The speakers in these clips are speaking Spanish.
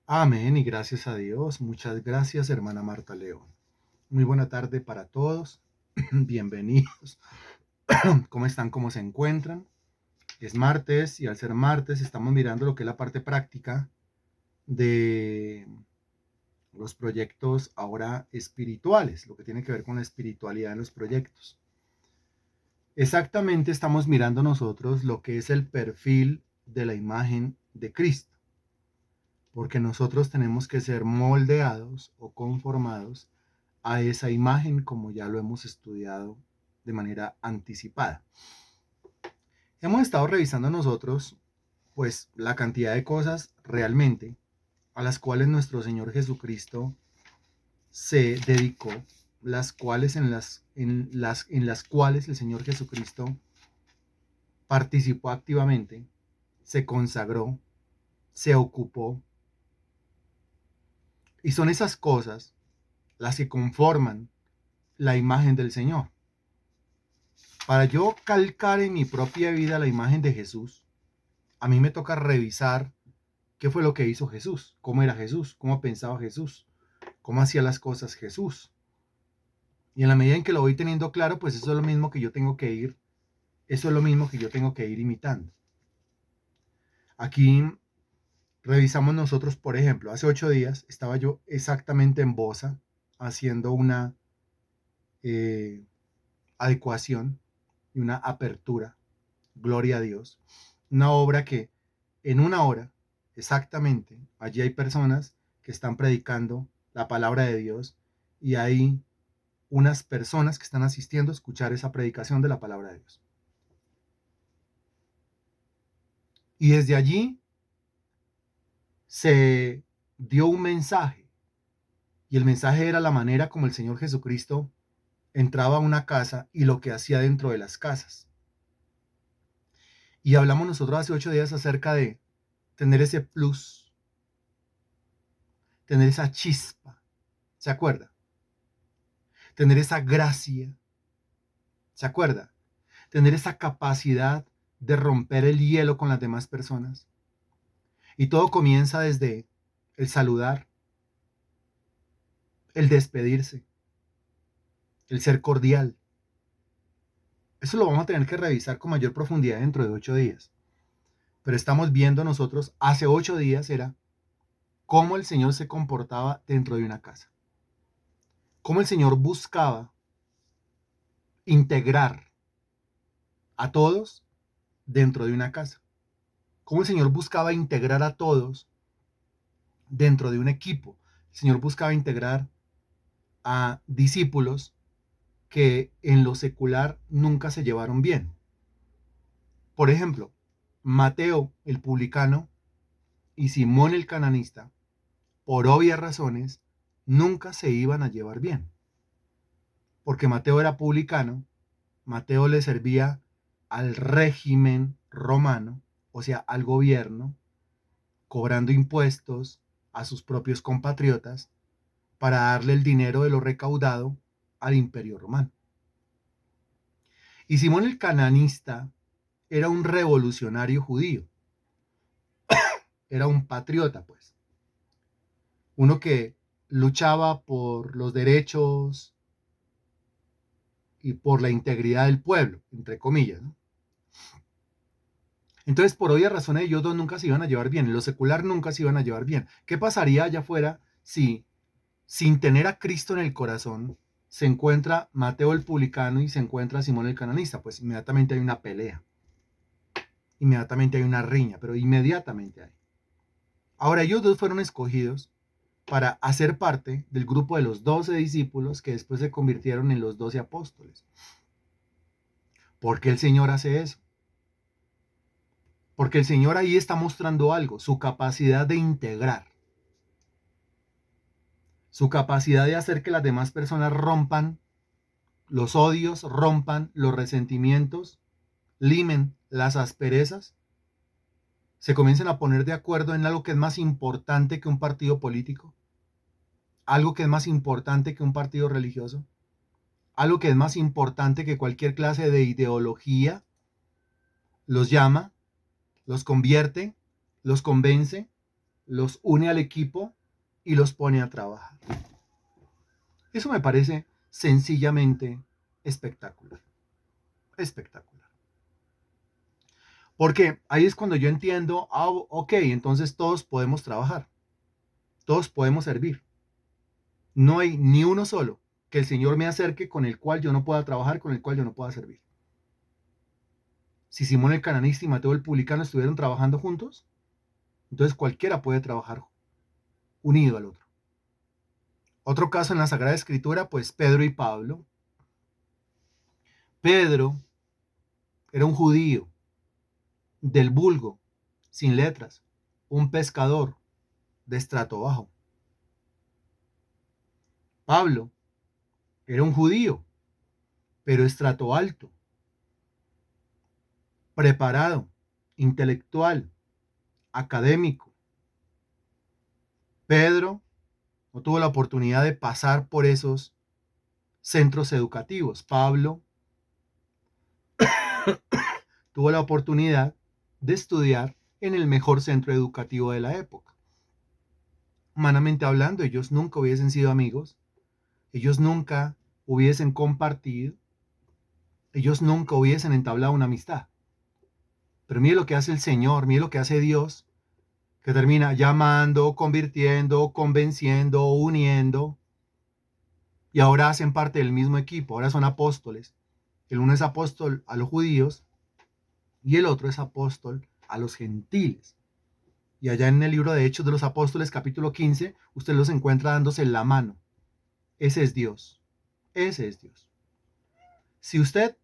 Amén y gracias a Dios. Muchas gracias, hermana Marta León. Muy buena tarde para todos. Bienvenidos. ¿Cómo están? ¿Cómo se encuentran? Es martes y al ser martes estamos mirando lo que es la parte práctica de los proyectos ahora espirituales, lo que tiene que ver con la espiritualidad en los proyectos. Exactamente estamos mirando nosotros lo que es el perfil de la imagen de Cristo, porque nosotros tenemos que ser moldeados o conformados a esa imagen como ya lo hemos estudiado de manera anticipada. Hemos estado revisando nosotros pues la cantidad de cosas realmente a las cuales nuestro Señor Jesucristo se dedicó, las cuales en las cuales el Señor Jesucristo participó activamente, se consagró, se ocupó, y son esas cosas las que conforman la imagen del Señor. Para yo calcar en mi propia vida la imagen de Jesús, a mí me toca revisar qué fue lo que hizo Jesús, cómo era Jesús, cómo pensaba Jesús, cómo hacía las cosas Jesús. Y en la medida en que lo voy teniendo claro, pues eso es lo mismo que yo tengo que ir, eso es lo mismo que yo tengo que ir imitando. Aquí revisamos nosotros, por ejemplo, hace 8 días estaba yo exactamente en Bosa haciendo una eh, adecuación y una apertura, gloria a Dios, una obra que en una hora exactamente allí hay personas que están predicando la palabra de Dios y hay unas personas que están asistiendo a escuchar esa predicación de la palabra de Dios. Y desde allí se dio un mensaje, y el mensaje era la manera como el Señor Jesucristo entraba a una casa y lo que hacía dentro de las casas. Y hablamos nosotros hace 8 días acerca de tener ese plus, tener esa chispa, ¿se acuerda? Tener esa gracia, ¿se acuerda? Tener esa capacidad de romper el hielo con las demás personas. Y todo comienza desde el saludar, el despedirse, el ser cordial. Eso lo vamos a tener que revisar con mayor profundidad dentro de 8 días. Pero estamos viendo nosotros, hace 8 días era cómo el Señor se comportaba dentro de una casa. Cómo el Señor buscaba integrar a todos dentro de una casa. Cómo el Señor buscaba integrar a todos dentro de un equipo. El Señor buscaba integrar a discípulos que en lo secular nunca se llevaron bien. Por ejemplo, Mateo el publicano y Simón el cananista, por obvias razones, nunca se iban a llevar bien. Porque Mateo era publicano, Mateo le servía al régimen romano, o sea, al gobierno, cobrando impuestos a sus propios compatriotas para darle el dinero de lo recaudado al imperio romano. Y Simón el cananista era un revolucionario judío, era un patriota, pues, uno que luchaba por los derechos y por la integridad del pueblo, entre comillas, ¿no? Entonces, por obvias razones, ellos dos nunca se iban a llevar bien, en lo secular nunca se iban a llevar bien. ¿Qué pasaría allá afuera si, sin tener a Cristo en el corazón, se encuentra Mateo el publicano y se encuentra Simón el cananista? Pues inmediatamente hay una pelea, inmediatamente hay una riña, pero inmediatamente hay. Ahora, ellos dos fueron escogidos para hacer parte del grupo de los 12 discípulos que después se convirtieron en los 12 apóstoles. ¿Por qué el Señor hace eso? Porque el Señor ahí está mostrando algo, su capacidad de integrar, su capacidad de hacer que las demás personas rompan los odios, rompan los resentimientos, limen las asperezas, se comiencen a poner de acuerdo en algo que es más importante que un partido político, algo que es más importante que un partido religioso, algo que es más importante que cualquier clase de ideología, los llama, los convierte, los convence los une al equipo y los pone a trabajar. Eso me parece sencillamente espectacular. Espectacular. Porque ahí es cuando yo entiendo, ok, entonces todos podemos trabajar, todos podemos servir. No hay ni uno solo que el Señor me acerque con el cual yo no pueda trabajar, con el cual yo no pueda servir. Si Simón el cananista y Mateo el publicano estuvieron trabajando juntos, entonces cualquiera puede trabajar unido al otro. Otro caso en la Sagrada Escritura, pues Pedro y Pablo. Pedro era un judío del vulgo, sin letras, un pescador de estrato bajo. Pablo era un judío, pero estrato alto, preparado, intelectual, académico. Pedro no tuvo la oportunidad de pasar por esos centros educativos. Pablo tuvo la oportunidad de estudiar en el mejor centro educativo de la época. Humanamente hablando, ellos nunca hubiesen sido amigos, ellos nunca hubiesen compartido, ellos nunca hubiesen entablado una amistad. Pero mire lo que hace el Señor, mire lo que hace Dios, que termina llamando, convirtiendo, convenciendo, uniendo, y ahora hacen parte del mismo equipo, ahora son apóstoles. El uno es apóstol a los judíos y el otro es apóstol a los gentiles. Y allá en el libro de Hechos de los Apóstoles, capítulo 15, usted los encuentra dándose la mano. Ese es Dios. Ese es Dios. Si usted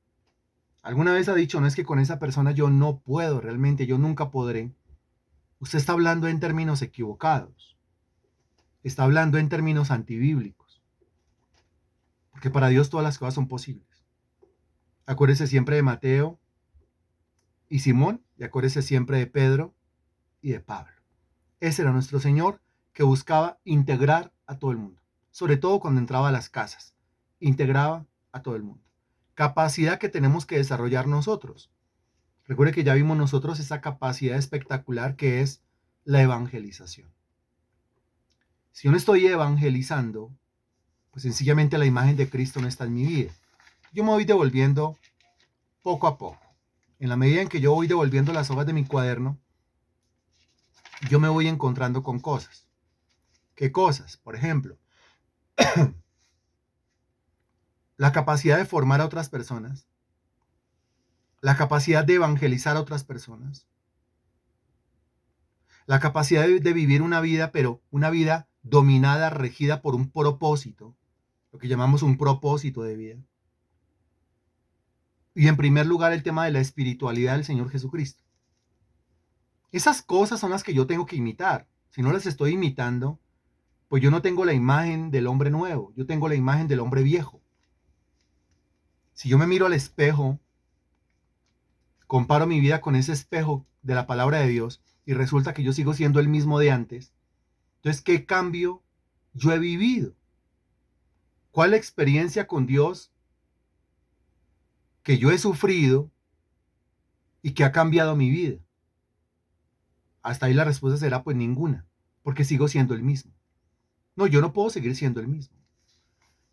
alguna vez ha dicho, no es que con esa persona yo no puedo, realmente yo nunca podré, usted está hablando en términos equivocados. Está hablando en términos antibíblicos. Porque para Dios todas las cosas son posibles. Acuérdese siempre de Mateo y Simón, y acuérdese siempre de Pedro y de Pablo. Ese era nuestro Señor, que buscaba integrar a todo el mundo, sobre todo cuando entraba a las casas, integraba a todo el mundo. Capacidad que tenemos que desarrollar nosotros. Recuerde que ya vimos nosotros esa capacidad espectacular que es la evangelización. Si yo no estoy evangelizando, pues sencillamente la imagen de Cristo no está en mi vida. Yo me voy devolviendo poco a poco. En la medida en que yo voy devolviendo las hojas de mi cuaderno, yo me voy encontrando con cosas. ¿Qué cosas? Por ejemplo, la capacidad de formar a otras personas, la capacidad de evangelizar a otras personas, la capacidad de vivir una vida, pero una vida dominada, regida por un propósito, lo que llamamos un propósito de vida. Y en primer lugar, el tema de la espiritualidad del Señor Jesucristo. Esas cosas son las que yo tengo que imitar. Si no las estoy imitando, pues yo no tengo la imagen del hombre nuevo, yo tengo la imagen del hombre viejo. Si yo me miro al espejo, comparo mi vida con ese espejo de la palabra de Dios y resulta que yo sigo siendo el mismo de antes, entonces, ¿qué cambio yo he vivido? ¿Cuál experiencia con Dios que yo he sufrido y que ha cambiado mi vida? Hasta ahí la respuesta será pues ninguna, porque sigo siendo el mismo. No, yo no puedo seguir siendo el mismo.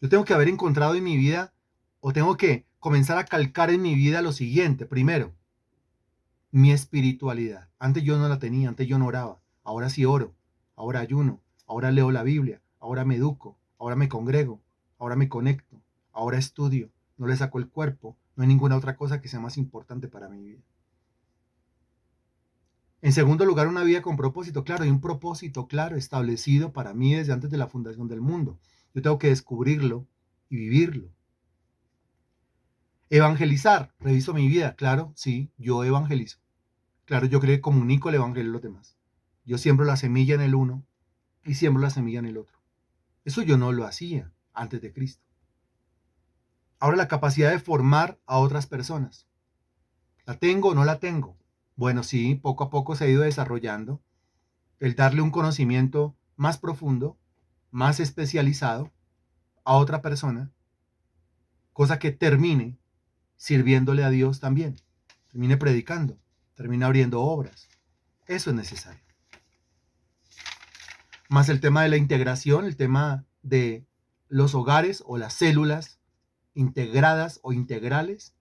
Yo tengo que haber encontrado en mi vida, o tengo que comenzar a calcar en mi vida lo siguiente. Primero, mi espiritualidad. Antes yo no la tenía, antes yo no oraba. Ahora sí oro, ahora ayuno, ahora leo la Biblia, ahora me educo, ahora me congrego, ahora me conecto, ahora estudio, no le saco el cuerpo, no hay ninguna otra cosa que sea más importante para mi vida. En segundo lugar, una vida con propósito. Claro, hay un propósito claro establecido para mí desde antes de la fundación del mundo. Yo tengo que descubrirlo y vivirlo. Evangelizar. Reviso mi vida. Claro, sí, yo evangelizo. Claro, yo creo que comunico el evangelio a los demás. Yo siembro la semilla en el uno y siembro la semilla en el otro. Eso yo no lo hacía antes de Cristo. Ahora la capacidad de formar a otras personas. ¿La tengo o no la tengo? Bueno, sí, poco a poco se ha ido desarrollando el darle un conocimiento más profundo, más especializado a otra persona, cosa que termine sirviéndole a Dios también, termine predicando, termine abriendo obras. Eso es necesario. más el tema de la integración, el tema de los hogares o las células integradas o integrales,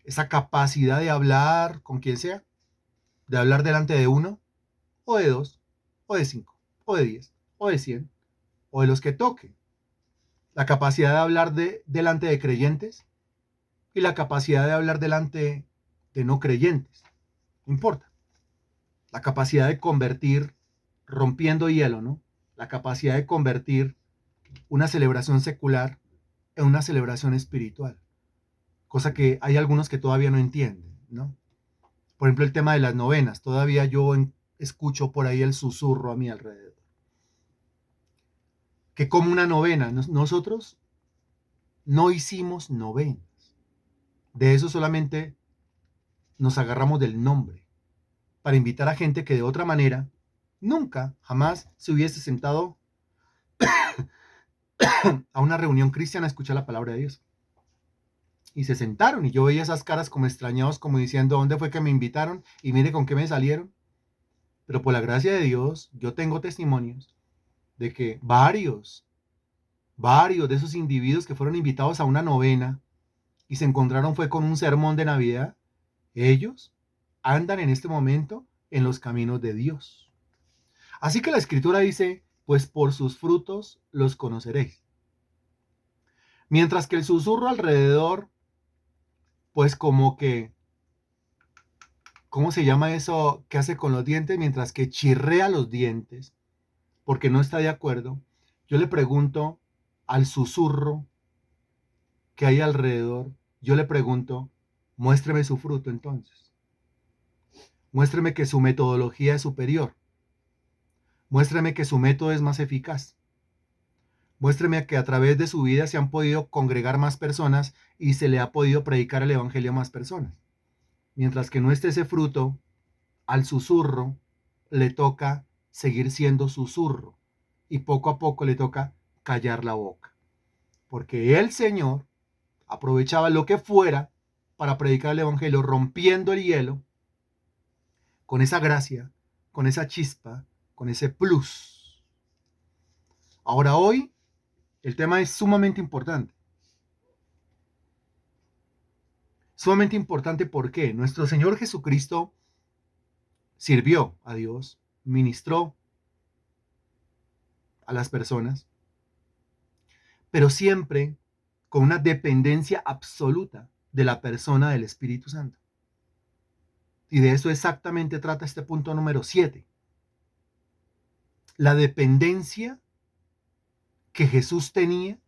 esa capacidad de hablar con quien sea, de hablar delante de uno, o de dos, o de cinco, o de 10, o de 100, o de los que toque. La capacidad de hablar delante de creyentes y la capacidad de hablar delante de no creyentes. No importa. La capacidad de convertir, rompiendo hielo, ¿no? La capacidad de convertir una celebración secular en una celebración espiritual. Cosa que hay algunos que todavía no entienden, ¿no? Por ejemplo, el tema de las novenas. Todavía yo escucho por ahí el susurro a mi alrededor. Que como una novena, nosotros no hicimos novenas. De eso solamente nos agarramos del nombre para invitar a gente que de otra manera nunca, jamás se hubiese sentado a una reunión cristiana a escuchar la palabra de Dios. Y se sentaron y yo veía esas caras como extrañados, como diciendo, ¿dónde fue que me invitaron? Y mire con qué me salieron. Pero por la gracia de Dios, yo tengo testimonios de que varios de esos individuos que fueron invitados a una novena y se encontraron fue con un sermón de Navidad, ellos andan en este momento en los caminos de Dios. Así que la escritura dice, pues por sus frutos los conoceréis. Mientras que el susurro alrededor, pues como que, ¿cómo se llama eso que hace con los dientes? Mientras que chirrea los dientes, porque no está de acuerdo, yo le pregunto al susurro que hay alrededor, yo le pregunto, muéstreme su fruto entonces. Muéstreme que su metodología es superior. Muéstreme que su método es más eficaz. Muéstreme que a través de su vida se han podido congregar más personas y se le ha podido predicar el evangelio a más personas. Mientras que no esté ese fruto, al susurro le toca seguir siendo susurro y poco a poco le toca callar la boca. Porque el Señor aprovechaba lo que fuera para predicar el evangelio, rompiendo el hielo con esa gracia, con esa chispa, con ese plus. Ahora hoy el tema es sumamente importante. Sumamente importante porque nuestro Señor Jesucristo sirvió a Dios, ministró a las personas, pero siempre con una dependencia absoluta de la persona del Espíritu Santo. Y de eso exactamente trata este punto número 7. La dependencia que Jesús tenía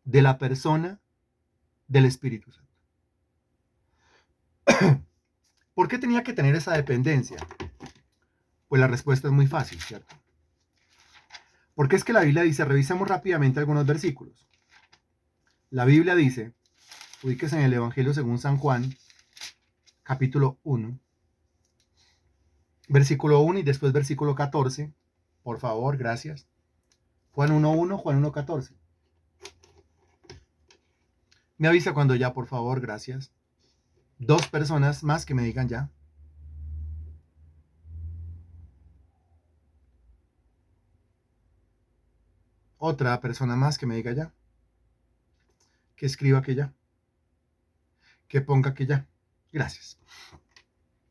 de la persona del Espíritu Santo. ¿Por qué tenía que tener esa dependencia? Pues la respuesta es muy fácil, ¿cierto? Porque es que la Biblia dice, revisemos rápidamente algunos versículos. La Biblia dice, ubíquese en el Evangelio según San Juan, capítulo 1, versículo 1 y después versículo 14. Por favor, gracias. Juan 1:1, Juan 1:14. Me avisa cuando ya, por favor, gracias. 2 personas más que me digan ya. Otra persona más que me diga ya. Que escriba que ya. Que ponga que ya. Gracias.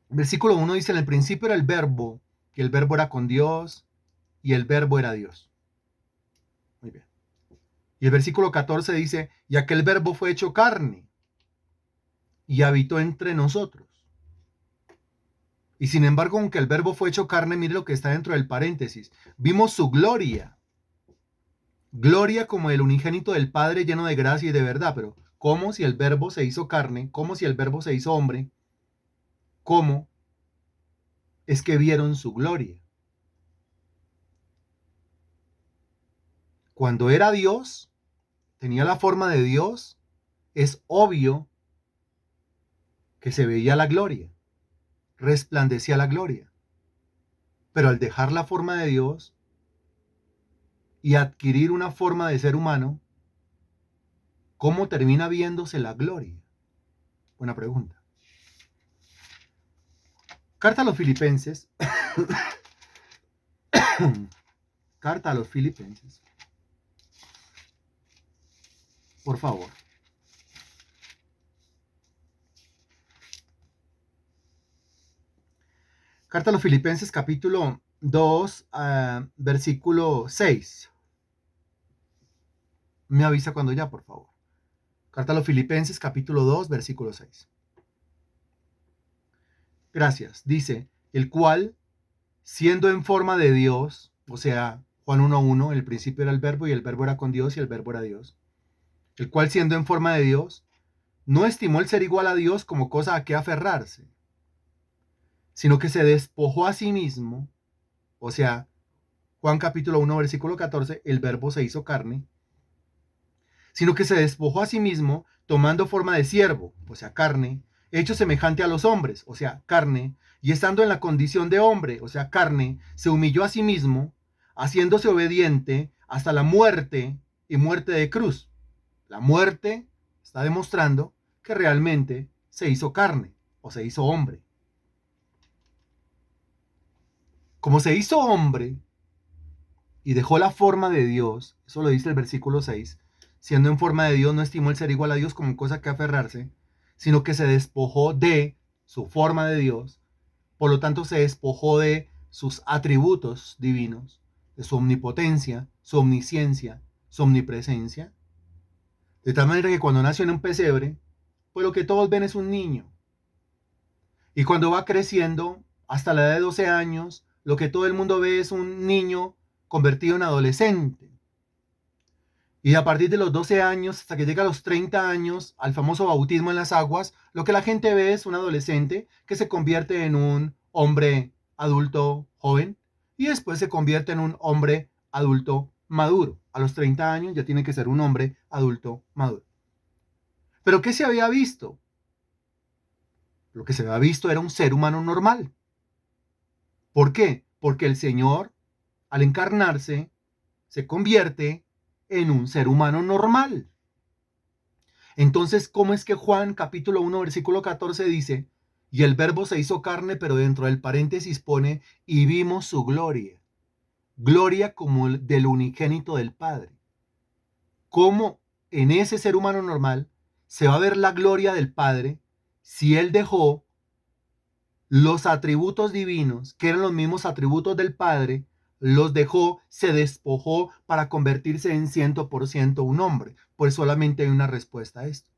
Versículo 1 dice, en el principio era el verbo, que el verbo era con Dios y el verbo era Dios. Muy bien. Y el versículo 14 dice, y aquel verbo fue hecho carne y habitó entre nosotros. Y sin embargo, aunque el verbo fue hecho carne, mire lo que está dentro del paréntesis. Vimos su gloria. Gloria como el unigénito del Padre lleno de gracia y de verdad. Pero ¿cómo si el verbo se hizo carne? ¿Cómo si el verbo se hizo hombre? ¿Cómo es que vieron su gloria? Cuando era Dios, tenía la forma de Dios, es obvio que se veía la gloria, resplandecía la gloria. Pero al dejar la forma de Dios y adquirir una forma de ser humano, ¿cómo termina viéndose la gloria? Buena pregunta. Carta a los Filipenses, Carta a los Filipenses. Por favor. Carta a los Filipenses, capítulo 2, versículo 6. Me avisa cuando ya, por favor. Carta a los Filipenses, capítulo 2, versículo 6. Gracias. Dice, el cual, siendo en forma de Dios, o sea, Juan 1:1, el principio era el verbo y el verbo era con Dios y el verbo era Dios. El cual, siendo en forma de Dios, no estimó el ser igual a Dios como cosa a que aferrarse, sino que se despojó a sí mismo, o sea, Juan capítulo 1, versículo 14, el verbo se hizo carne, sino que se despojó a sí mismo, tomando forma de siervo, o sea, carne, hecho semejante a los hombres, o sea, carne, y estando en la condición de hombre, o sea, carne, se humilló a sí mismo, haciéndose obediente hasta la muerte y muerte de cruz. La muerte está demostrando que realmente se hizo carne o se hizo hombre. Como se hizo hombre y dejó la forma de Dios, eso lo dice el versículo 6, siendo en forma de Dios no estimó el ser igual a Dios como cosa que aferrarse, sino que se despojó de su forma de Dios, por lo tanto se despojó de sus atributos divinos, de su omnipotencia, su omnisciencia, su omnipresencia, de tal manera que cuando nació en un pesebre, pues lo que todos ven es un niño. Y cuando va creciendo, hasta la edad de 12 años, lo que todo el mundo ve es un niño convertido en adolescente. Y a partir de los 12 años, hasta que llega a los 30 años, al famoso bautismo en las aguas, lo que la gente ve es un adolescente que se convierte en un hombre adulto joven y después se convierte en un hombre adulto maduro. A los 30 años ya tiene que ser un hombre adulto maduro. ¿Pero qué se había visto? Lo que se había visto era un ser humano normal. ¿Por qué? Porque el Señor, al encarnarse, se convierte en un ser humano normal. Entonces, ¿cómo es que Juan capítulo 1, versículo 14 dice, y el verbo se hizo carne, pero dentro del paréntesis pone, y vimos su gloria? Gloria como del unigénito del Padre. ¿Cómo en ese ser humano normal se va a ver la gloria del Padre si él dejó los atributos divinos, que eran los mismos atributos del Padre, los dejó, se despojó para convertirse en 100% un hombre? Pues solamente hay una respuesta a esto.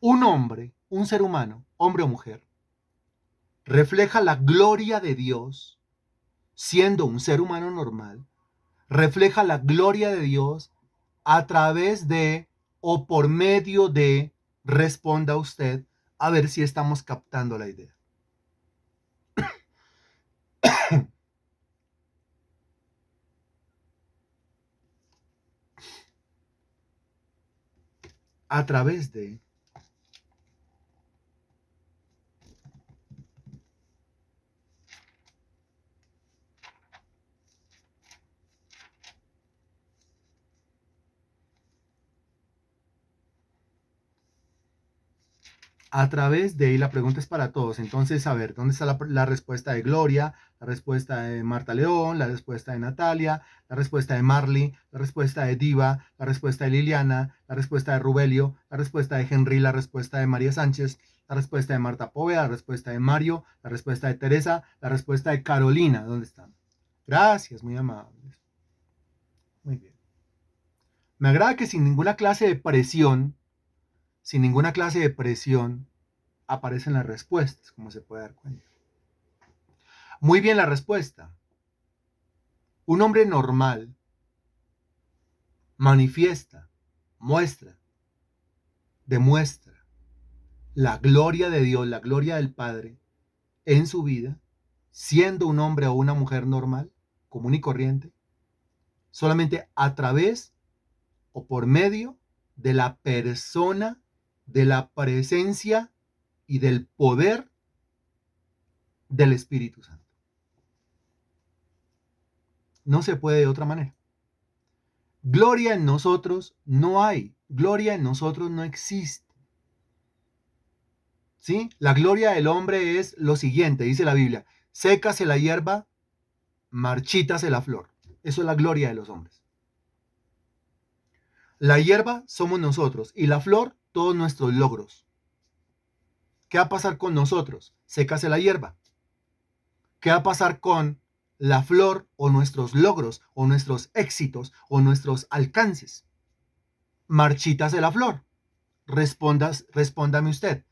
Un hombre, un ser humano, hombre o mujer, refleja la gloria de Dios siendo un ser humano normal, refleja la gloria de Dios a través de o por medio de, responda usted, a ver si estamos captando la idea. A través de y la pregunta es para todos. Entonces, a ver, ¿dónde está la respuesta de Gloria, la respuesta de Marta León, la respuesta de Natalia, la respuesta de Marley, la respuesta de Diva, la respuesta de Liliana, la respuesta de Rubelio, la respuesta de Henry, la respuesta de María Sánchez, la respuesta de Marta Poveda, la respuesta de Mario, la respuesta de Teresa, la respuesta de Carolina? ¿Dónde están? Gracias, muy amables. Muy bien. Me agrada que sin ninguna clase de presión, aparecen las respuestas, como se puede dar cuenta. Muy bien la respuesta. Un hombre normal manifiesta, muestra, demuestra la gloria de Dios, la gloria del Padre en su vida, siendo un hombre o una mujer normal, común y corriente, solamente a través o por medio de la persona, de la presencia y del poder del Espíritu Santo. No se puede de otra manera. Gloria en nosotros no hay, gloria en nosotros no existe. ¿Sí? La gloria del hombre es lo siguiente, dice la Biblia: sécase la hierba marchítase la flor. Eso es la gloria de los hombres. La hierba somos nosotros y la flor todos nuestros logros. ¿Qué va a pasar con nosotros? Sécase la hierba. ¿Qué va a pasar con la flor o nuestros logros o nuestros éxitos o nuestros alcances? Marchítase la flor. Respóndame usted.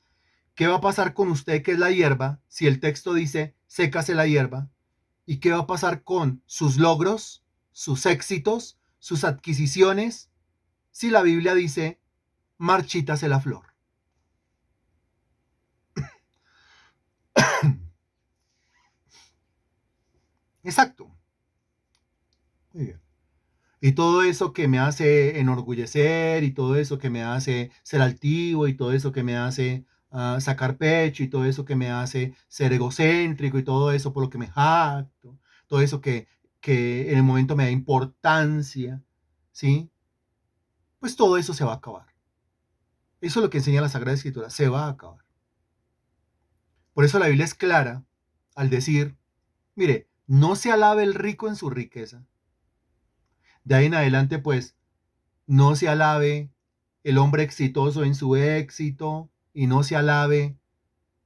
¿Qué va a pasar con usted que es la hierba si el texto dice sécase la hierba? ¿Y qué va a pasar con sus logros, sus éxitos, sus adquisiciones si la Biblia dice marchítase la flor? Exacto. Muy bien. Y todo eso que me hace enorgullecer y todo eso que me hace ser altivo y todo eso que me hace sacar pecho y todo eso que me hace ser egocéntrico y todo eso por lo que me jacto, todo eso que en el momento me da importancia, ¿sí? Pues todo eso se va a acabar. Eso es lo que enseña la Sagrada Escritura, se va a acabar. Por eso la Biblia es clara al decir, mire, no se alabe el rico en su riqueza. De ahí en adelante, pues, no se alabe el hombre exitoso en su éxito y no se alabe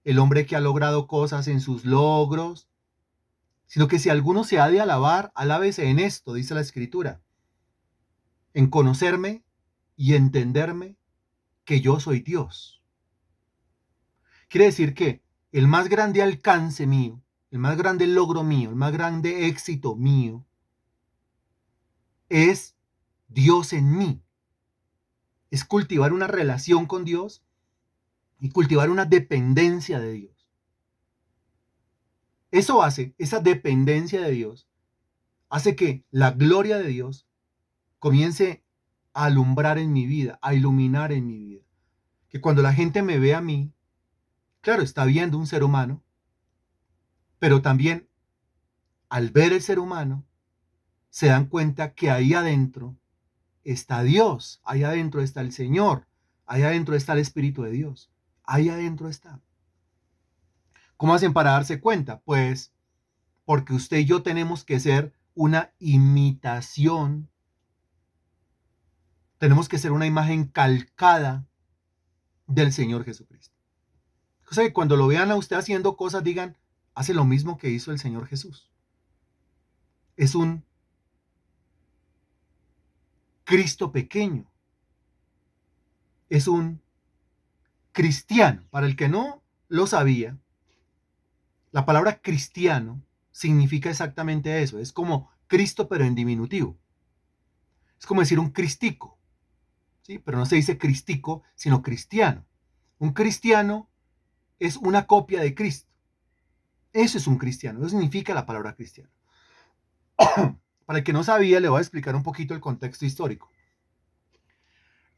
el hombre que ha logrado cosas en sus logros, sino que si alguno se ha de alabar, alábese en esto, dice la Escritura, en conocerme y entenderme que yo soy Dios. Quiere decir que el más grande alcance mío, el más grande logro mío, el más grande éxito mío, es Dios en mí. Es cultivar una relación con Dios y cultivar una dependencia de Dios. Eso hace, esa dependencia de Dios, hace que la gloria de Dios comience a alumbrar en mi vida, a iluminar en mi vida. Que cuando la gente me ve a mí, claro, está viendo un ser humano, pero también al ver el ser humano, se dan cuenta que ahí adentro está Dios, ahí adentro está el Señor, ahí adentro está el Espíritu de Dios, ahí adentro está. ¿Cómo hacen para darse cuenta? Pues porque usted y yo tenemos que ser una imitación, tenemos que ser una imagen calcada del Señor Jesucristo. O sea que cuando lo vean a usted haciendo cosas, digan, hace lo mismo que hizo el Señor Jesús. Es un Cristo pequeño. Es un cristiano. Para el que no lo sabía, la palabra cristiano significa exactamente eso. Es como Cristo, pero en diminutivo. Es como decir un cristico, ¿sí? Pero no se dice cristico, sino cristiano. Un cristiano es una copia de Cristo. Eso es un cristiano. Eso significa la palabra cristiano. Para el que no sabía, le voy a explicar un poquito el contexto histórico.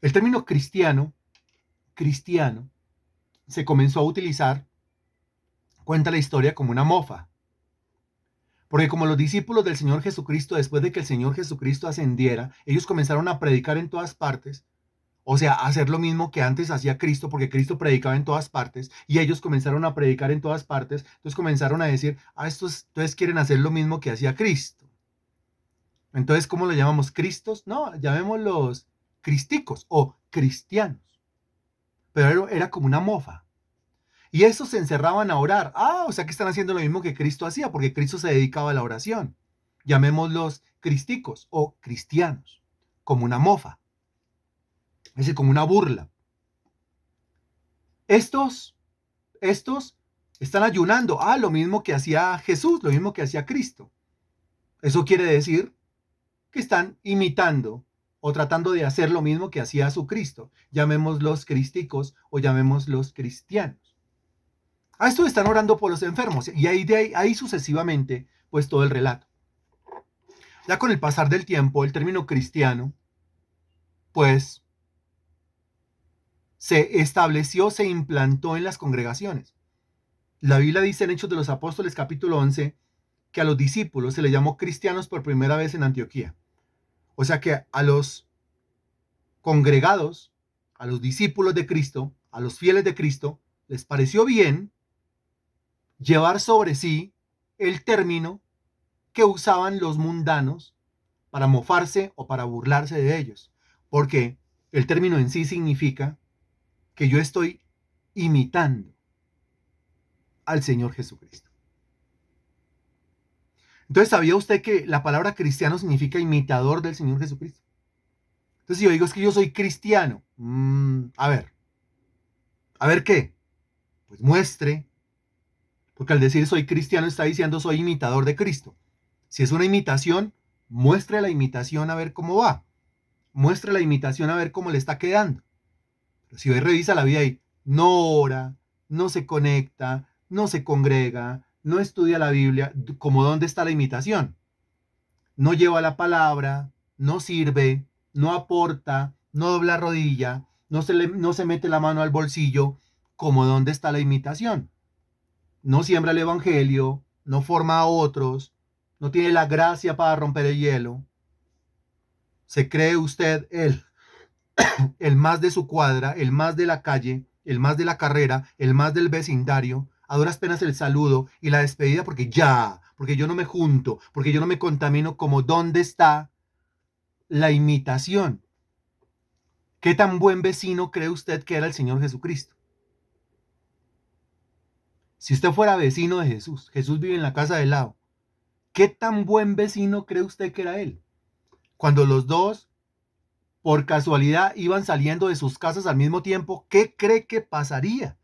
El término cristiano, se comenzó a utilizar, cuenta la historia, como una mofa. Porque como los discípulos del Señor Jesucristo, después de que el Señor Jesucristo ascendiera, ellos comenzaron a predicar en todas partes, o sea, a hacer lo mismo que antes hacía Cristo, porque Cristo predicaba en todas partes, y ellos comenzaron a predicar en todas partes, entonces comenzaron a decir, estos entonces quieren hacer lo mismo que hacía Cristo. Entonces, ¿cómo lo llamamos? ¿Cristos? No, llamémoslos cristicos o cristianos. Pero era como una mofa. Y estos se encerraban a orar. O sea que están haciendo lo mismo que Cristo hacía, porque Cristo se dedicaba a la oración. Llamémoslos cristicos o cristianos, como una mofa. Es decir, como una burla. Estos están ayunando. Lo mismo que hacía Jesús, lo mismo que hacía Cristo. Eso quiere decir que están imitando o tratando de hacer lo mismo que hacía su Cristo. Llamémoslos cristicos o llamémoslos cristianos. Estos están orando por los enfermos y ahí sucesivamente, pues todo el relato. Ya con el pasar del tiempo, el término cristiano, pues se estableció, se implantó en las congregaciones. La Biblia dice en Hechos de los Apóstoles capítulo 11 que a los discípulos se les llamó cristianos por primera vez en Antioquía. O sea que a los congregados, a los discípulos de Cristo, a los fieles de Cristo, les pareció bien llevar sobre sí el término que usaban los mundanos para mofarse o para burlarse de ellos. Porque el término en sí significa que yo estoy imitando al Señor Jesucristo. Entonces, ¿sabía usted que la palabra cristiano significa imitador del Señor Jesucristo? Entonces, si yo digo es que yo soy cristiano, a ver qué, pues muestre, porque al decir soy cristiano está diciendo soy imitador de Cristo. Si es una imitación, muestre la imitación a ver cómo va, muestre la imitación a ver cómo le está quedando. Pero si hoy revisa la vida y no ora, no se conecta, no se congrega, no estudia la Biblia, ¿cómo dónde está la imitación? No lleva la palabra, no sirve, no aporta, no dobla rodilla, no se mete la mano al bolsillo, ¿cómo dónde está la imitación? No siembra el evangelio, no forma a otros, no tiene la gracia para romper el hielo. ¿Se cree usted el más de su cuadra, el más de la calle, el más de la carrera, el más del vecindario? A duras penas el saludo y la despedida porque yo no me junto, porque yo no me contamino, como dónde está la imitación. ¿Qué tan buen vecino cree usted que era el Señor Jesucristo? Si usted fuera vecino de Jesús, Jesús vive en la casa de al lado, ¿qué tan buen vecino cree usted que era él? Cuando los dos, por casualidad, iban saliendo de sus casas al mismo tiempo, ¿qué cree que pasaría?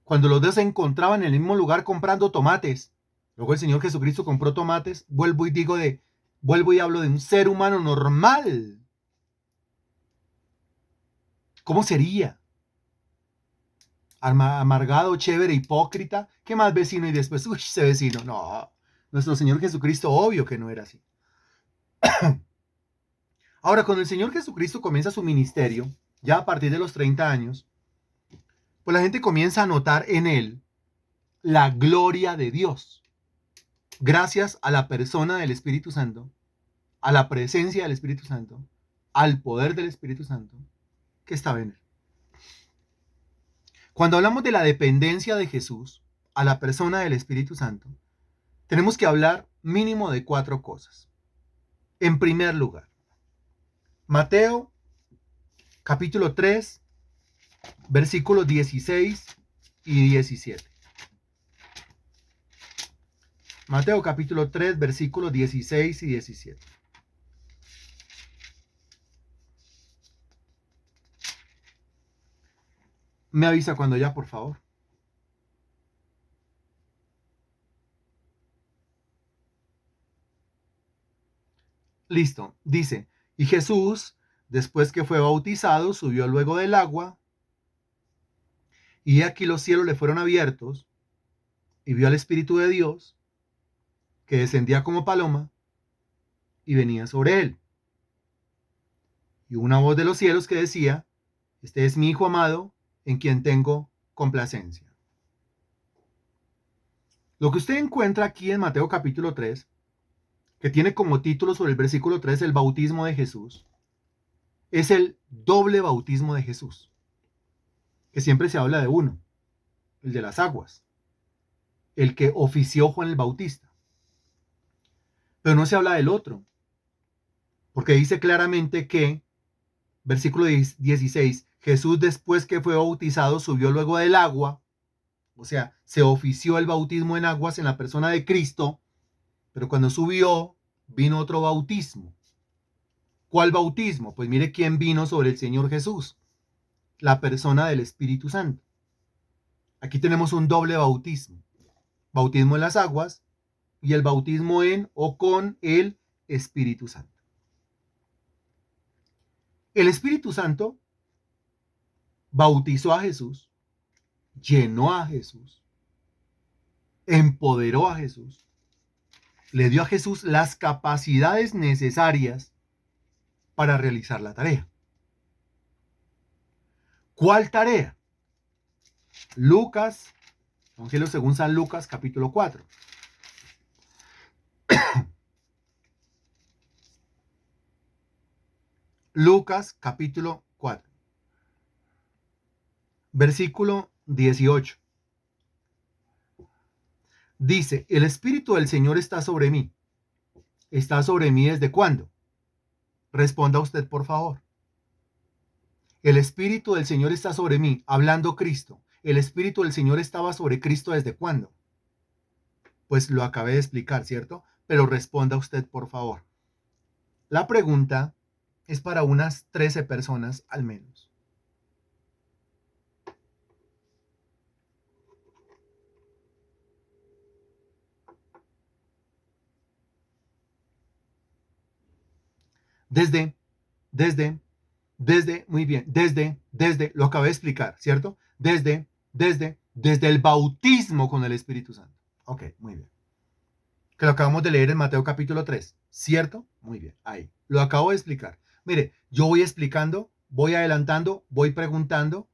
Cuando los dos se encontraban en el mismo lugar comprando tomates, luego el Señor Jesucristo compró tomates, vuelvo y hablo de un ser humano normal. ¿Cómo sería? Amargado, chévere, hipócrita, ¿qué más vecino? Y después, uy, ese vecino. No, nuestro Señor Jesucristo, obvio que no era así. Ahora, cuando el Señor Jesucristo comienza su ministerio, ya a partir de los 30 años, pues la gente comienza a notar en él la gloria de Dios, gracias a la persona del Espíritu Santo, a la presencia del Espíritu Santo, al poder del Espíritu Santo que estaba en él. Cuando hablamos de la dependencia de Jesús a la persona del Espíritu Santo, tenemos que hablar mínimo de 4 cosas. En primer lugar, Mateo capítulo 3, versículos 16 y 17. Mateo capítulo 3, versículos 16 y 17. Me avisa cuando ya, por favor. Listo, dice, y Jesús, después que fue bautizado, subió luego del agua, y aquí los cielos le fueron abiertos, y vio al Espíritu de Dios, que descendía como paloma, y venía sobre él. Y una voz de los cielos que decía, este es mi Hijo amado, en quien tengo complacencia. Lo que usted encuentra aquí en Mateo capítulo 3, que tiene como título sobre el versículo 3 el bautismo de Jesús, es el doble bautismo de Jesús, que siempre se habla de uno, el de las aguas, el que ofició Juan el Bautista. Pero no se habla del otro, porque dice claramente que, versículo 16, Jesús después que fue bautizado subió luego del agua, o sea, se ofició el bautismo en aguas en la persona de Cristo, pero cuando subió vino otro bautismo. ¿Cuál bautismo? Pues mire quién vino sobre el Señor Jesús, la persona del Espíritu Santo. Aquí tenemos un doble bautismo, bautismo en las aguas y el bautismo en o con el Espíritu Santo. El Espíritu Santo bautizó a Jesús, llenó a Jesús, empoderó a Jesús, le dio a Jesús las capacidades necesarias para realizar la tarea. ¿Cuál tarea? Lucas, Evangelio según San Lucas, capítulo 4. Lucas, capítulo 4. Versículo 18. Dice, el Espíritu del Señor está sobre mí. ¿Está sobre mí desde cuándo? Responda usted, por favor. El Espíritu del Señor está sobre mí, hablando Cristo. ¿El Espíritu del Señor estaba sobre Cristo desde cuándo? Pues lo acabé de explicar, ¿cierto? Pero responda usted, por favor. La pregunta es para unas 13 personas al menos. Muy bien, lo acabé de explicar, ¿cierto? Desde el bautismo con el Espíritu Santo. Ok, muy bien. Que lo acabamos de leer en Mateo capítulo 3, ¿cierto? Muy bien, ahí. Lo acabo de explicar. Mire, yo voy explicando, voy adelantando, voy preguntando.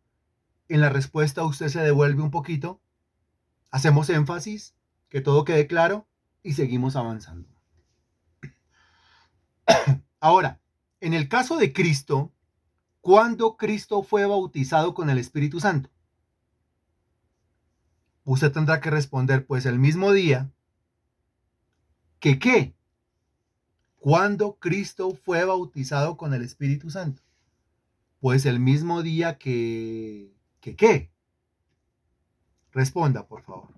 En la respuesta usted se devuelve un poquito. Hacemos énfasis, que todo quede claro y seguimos avanzando. Ahora, en el caso de Cristo, ¿cuándo Cristo fue bautizado con el Espíritu Santo? Usted tendrá que responder, pues el mismo día que ¿qué? ¿Cuándo Cristo fue bautizado con el Espíritu Santo? Pues el mismo día que ¿qué? Responda, por favor.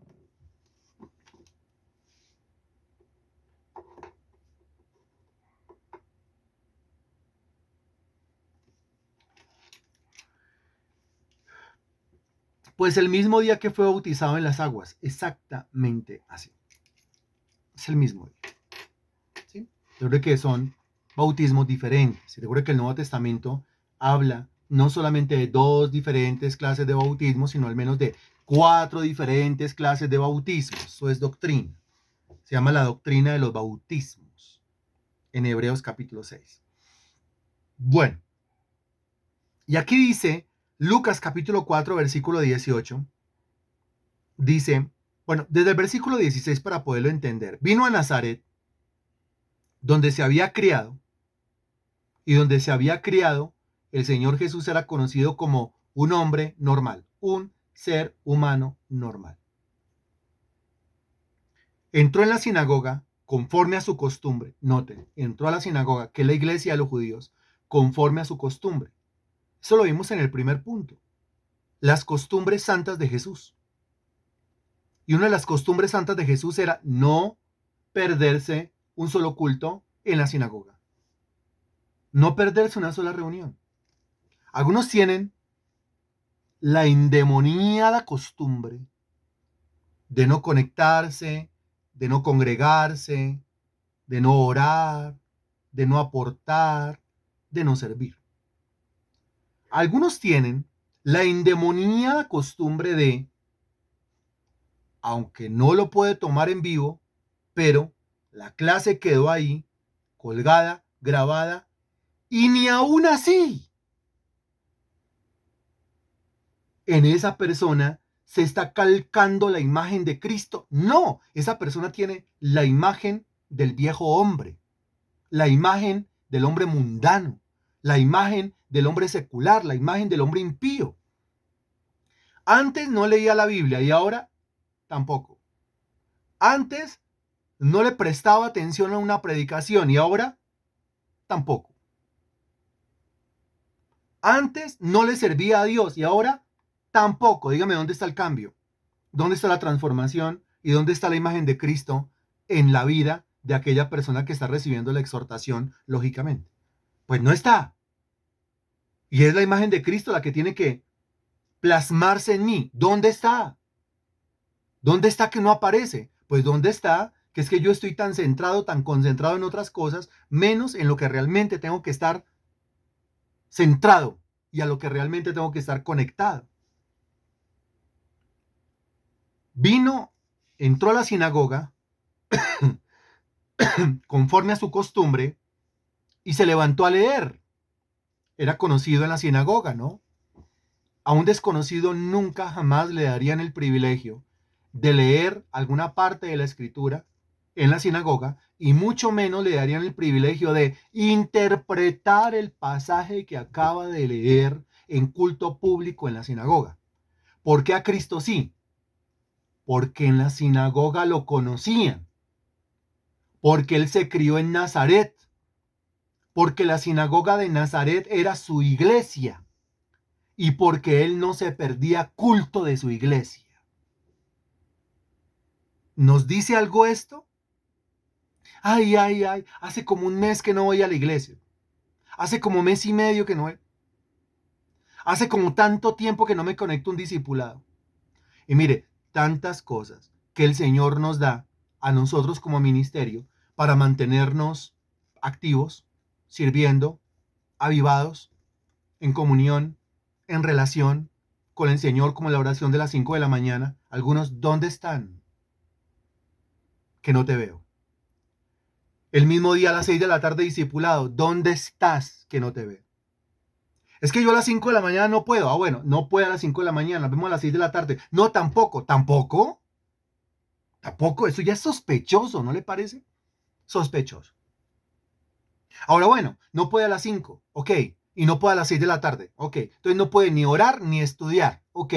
Pues el mismo día que fue bautizado en las aguas, exactamente así. Es el mismo día. ¿Sí? Recuerde que son bautismos diferentes. Recuerde que el Nuevo Testamento habla no solamente de 2 diferentes clases de bautismo, sino al menos de 4 diferentes clases de bautismos. Eso es doctrina. Se llama la doctrina de los bautismos en Hebreos capítulo 6. Bueno, y aquí dice Lucas capítulo 4, versículo 18. Dice, bueno, desde el versículo 16 para poderlo entender. Vino a Nazaret, donde se había criado, y donde se había criado, el Señor Jesús era conocido como un hombre normal, un ser humano normal. Entró en la sinagoga conforme a su costumbre. Noten, entró a la sinagoga, que es la iglesia de los judíos, conforme a su costumbre. Eso lo vimos en el primer punto. Las costumbres santas de Jesús. Y una de las costumbres santas de Jesús era no perderse un solo culto en la sinagoga. No perderse una sola reunión. Algunos tienen la endemoniada costumbre de no conectarse, de no congregarse, de no orar, de no aportar, de no servir. Algunos tienen la endemoniada costumbre de, aunque no lo puede tomar en vivo, pero la clase quedó ahí, colgada, grabada, y ni aún así en esa persona se está calcando la imagen de Cristo. No, esa persona tiene la imagen del viejo hombre, la imagen del hombre mundano, la imagen del hombre secular, la imagen del hombre impío. Antes no leía la Biblia y ahora tampoco. Antes no le prestaba atención a una predicación y ahora tampoco. Antes no le servía a Dios y ahora tampoco. Dígame dónde está el cambio, dónde está la transformación y dónde está la imagen de Cristo en la vida de aquella persona que está recibiendo la exhortación, lógicamente. Pues no está. Y es la imagen de Cristo la que tiene que plasmarse en mí. ¿Dónde está? ¿Dónde está que no aparece? Pues ¿dónde está? Que es que yo estoy tan centrado, tan concentrado en otras cosas, menos en lo que realmente tengo que estar centrado y a lo que realmente tengo que estar conectado. Entró a la sinagoga conforme a su costumbre y se levantó a leer. Era conocido en la sinagoga, ¿no? A un desconocido nunca jamás le darían el privilegio de leer alguna parte de la escritura en la sinagoga y mucho menos le darían el privilegio de interpretar el pasaje que acaba de leer en culto público en la sinagoga. ¿Por qué a Cristo sí? Porque en la sinagoga lo conocían, porque él se crió en Nazaret, porque la sinagoga de Nazaret era su iglesia y porque él no se perdía culto de su iglesia. ¿Nos dice algo esto? Ay, ay, ay, hace como un mes que no voy a la iglesia. Hace como mes y medio que no voy. Hace como tanto tiempo que no me conecto a un discipulado. Y mire, tantas cosas que el Señor nos da a nosotros como ministerio para mantenernos activos, sirviendo, avivados, en comunión, en relación con el Señor, como la oración de las 5 de la mañana. Algunos, ¿dónde están? Que no te veo. El mismo día a las 6 de la tarde, discipulado, ¿dónde estás? Que no te veo. Es que yo a las 5 de la mañana no puedo. Ah, bueno, no puedo a las 5 de la mañana, vemos a las 6 de la tarde. No, tampoco. ¿Tampoco? Tampoco, eso ya es sospechoso, ¿no le parece? Sospechoso. Ahora, bueno, no puede a las 5, ok. Y no puede a las 6 de la tarde, ok. Entonces no puede ni orar ni estudiar, ok.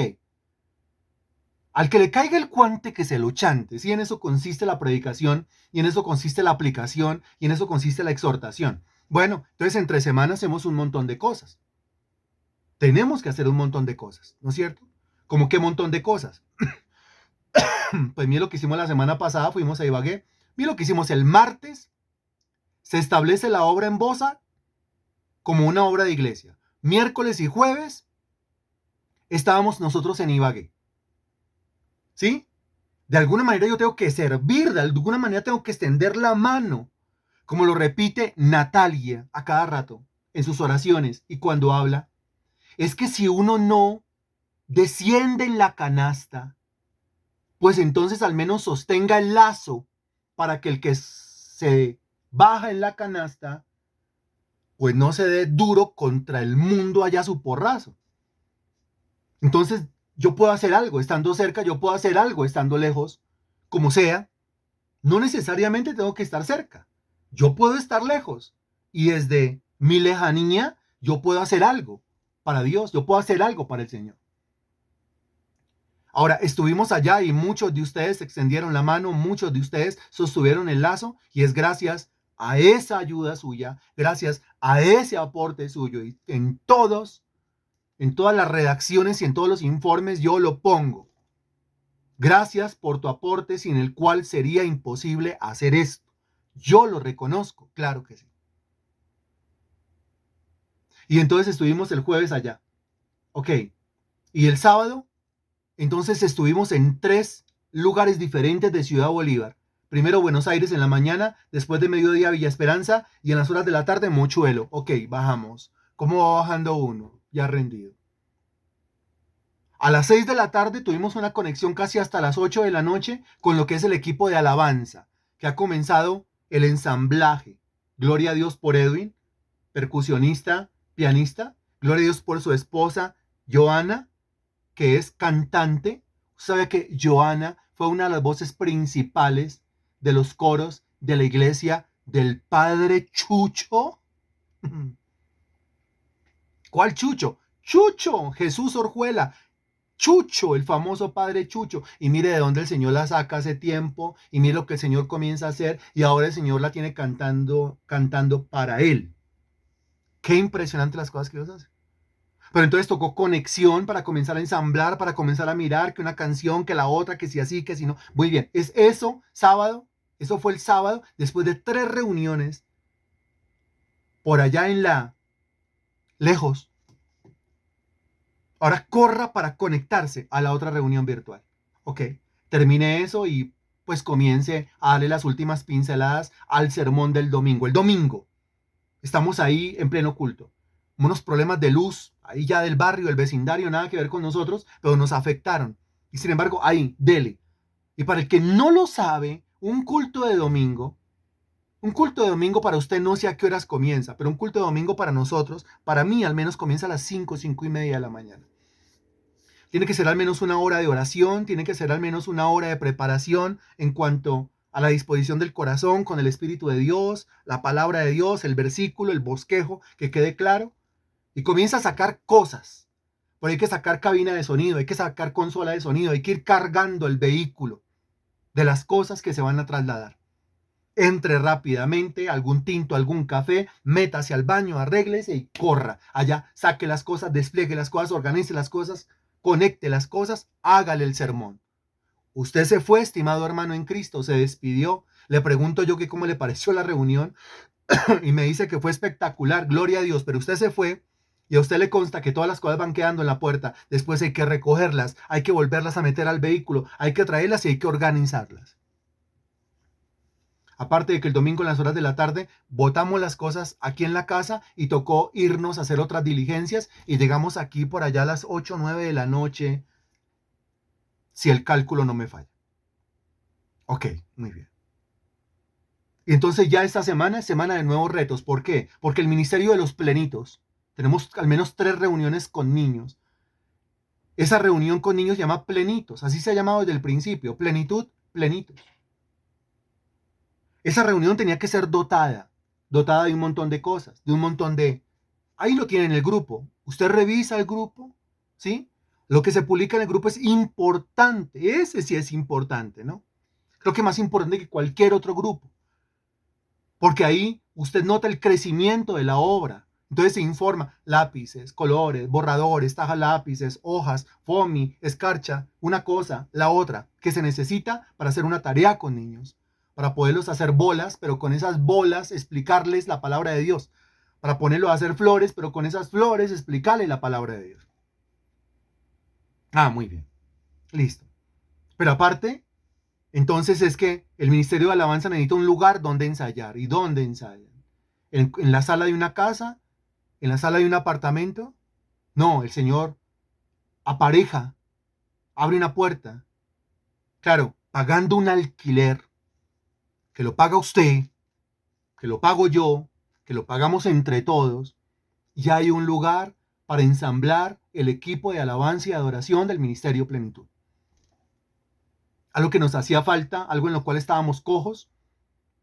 Al que le caiga el guante que se lo chante, ¿sí? En eso consiste la predicación, y en eso consiste la aplicación, y en eso consiste la exhortación. Bueno, entonces entre semanas hacemos un montón de cosas. Tenemos que hacer un montón de cosas, ¿no es cierto? ¿Cómo qué montón de cosas? Pues mira lo que hicimos la semana pasada, fuimos a Ibagué. Mira lo que hicimos el martes. Se establece la obra en Bosa como una obra de iglesia. Miércoles y jueves estábamos nosotros en Ibagué. ¿Sí? De alguna manera yo tengo que servir, de alguna manera tengo que extender la mano, como lo repite Natalia a cada rato en sus oraciones y cuando habla. Es que si uno no desciende en la canasta, pues entonces al menos sostenga el lazo para que el que se baja en la canasta, pues no se dé duro contra el mundo allá a su porrazo. Entonces yo puedo hacer algo estando cerca, yo puedo hacer algo estando lejos, como sea. No necesariamente tengo que estar cerca. Yo puedo estar lejos y desde mi lejanía yo puedo hacer algo para Dios, yo puedo hacer algo para el Señor. Ahora, estuvimos allá y muchos de ustedes extendieron la mano, muchos de ustedes sostuvieron el lazo y es gracias a esa ayuda suya, gracias a ese aporte suyo y en todas las redacciones y en todos los informes yo lo pongo. Gracias por tu aporte sin el cual sería imposible hacer esto. Yo lo reconozco, claro que sí. Y entonces estuvimos el jueves allá. Ok. Y el sábado, entonces estuvimos en 3 lugares diferentes de Ciudad Bolívar. Primero Buenos Aires en la mañana, después de mediodía Villa Esperanza y en las horas de la tarde Mochuelo. Ok, bajamos. ¿Cómo va bajando uno? Ya rendido. A las 6 de la tarde tuvimos una conexión casi hasta las 8 de la noche con lo que es el equipo de alabanza, que ha comenzado el ensamblaje. Gloria a Dios por Edwin, percusionista, pianista. Gloria a Dios por su esposa, Joana, que es cantante. Sabe que Joana fue una de las voces principales de los coros de la iglesia del Padre Chucho. ¿Cuál Chucho? Chucho, Jesús Orjuela. Chucho, el famoso padre Chucho. Y mire de dónde el Señor la saca hace tiempo. Y mire lo que el Señor comienza a hacer. Y ahora el Señor la tiene cantando para él. Qué impresionante las cosas que Dios hace. Pero entonces tocó conexión para comenzar a ensamblar, para comenzar a mirar que una canción, que la otra, que si así, que si no. Muy bien, es eso, sábado. Eso fue el sábado, después de 3 reuniones por allá en la lejos. Ahora corra para conectarse a la otra reunión virtual. Ok, termine eso y pues comience a darle las últimas pinceladas al sermón del domingo. El domingo estamos ahí en pleno culto. Unos problemas de luz ahí ya del barrio, del vecindario, nada que ver con nosotros, pero nos afectaron. Y sin embargo, ahí, dele. Y para el que no lo sabe, un culto de domingo para usted no sé a qué horas comienza, pero un culto de domingo para nosotros, para mí al menos comienza a las 5, 5:30 de la mañana. Tiene que ser al menos una hora de oración, tiene que ser al menos una hora de preparación en cuanto a la disposición del corazón con el Espíritu de Dios, la palabra de Dios, el versículo, el bosquejo, que quede claro. Y comienza a sacar cosas. pero hay que sacar cabina de sonido, hay que sacar consola de sonido, hay que ir cargando el vehículo de las cosas que se van a trasladar. Entre rápidamente, algún tinto, algún café, métase al baño, arréglese y corra. Allá saque las cosas, despliegue las cosas, organice las cosas, conecte las cosas, hágale el sermón. Usted se fue, estimado hermano en Cristo, se despidió. Le pregunto yo que cómo le pareció la reunión y me dice que fue espectacular, gloria a Dios, pero usted se fue y a usted le consta que todas las cosas van quedando en la puerta. Después hay que recogerlas, hay que volverlas a meter al vehículo, hay que traerlas y hay que organizarlas. Aparte de que el domingo en las horas de la tarde botamos las cosas aquí en la casa y tocó irnos a hacer otras diligencias y llegamos aquí por allá a las 8 o 9 de la noche, si el cálculo no me falla. Ok, muy bien. Y entonces ya esta semana es semana de nuevos retos. ¿Por qué? Porque el Ministerio de los Plenitos, tenemos al menos 3 reuniones con niños. Esa reunión con niños se llama Plenitos, así se ha llamado desde el principio, plenitud, plenitos. Esa reunión tenía que ser dotada de un montón de cosas, de un montón de... Ahí lo tiene en el grupo. Usted revisa el grupo, ¿sí? Lo que se publica en el grupo es importante. Ese sí es importante, ¿no? Creo que más importante que cualquier otro grupo. Porque ahí usted nota el crecimiento de la obra. Entonces se informa lápices, colores, borradores, tajas lápices, hojas, foamy, escarcha, una cosa, la otra, que se necesita para hacer una tarea con niños, para poderlos hacer bolas, pero con esas bolas explicarles la palabra de Dios, para ponerlos a hacer flores, pero con esas flores explicarles la palabra de Dios. Ah, muy bien, listo. Pero aparte, entonces es que el Ministerio de Alabanza necesita un lugar donde ensayar. ¿Y dónde ensayan? ¿En la sala de una casa? ¿En la sala de un apartamento? No, el Señor apareja, abre una puerta. Claro, pagando un alquiler, que lo paga usted, que lo pago yo, que lo pagamos entre todos, ya hay un lugar para ensamblar el equipo de alabanza y adoración del Ministerio Plenitud. Algo que nos hacía falta, algo en lo cual estábamos cojos,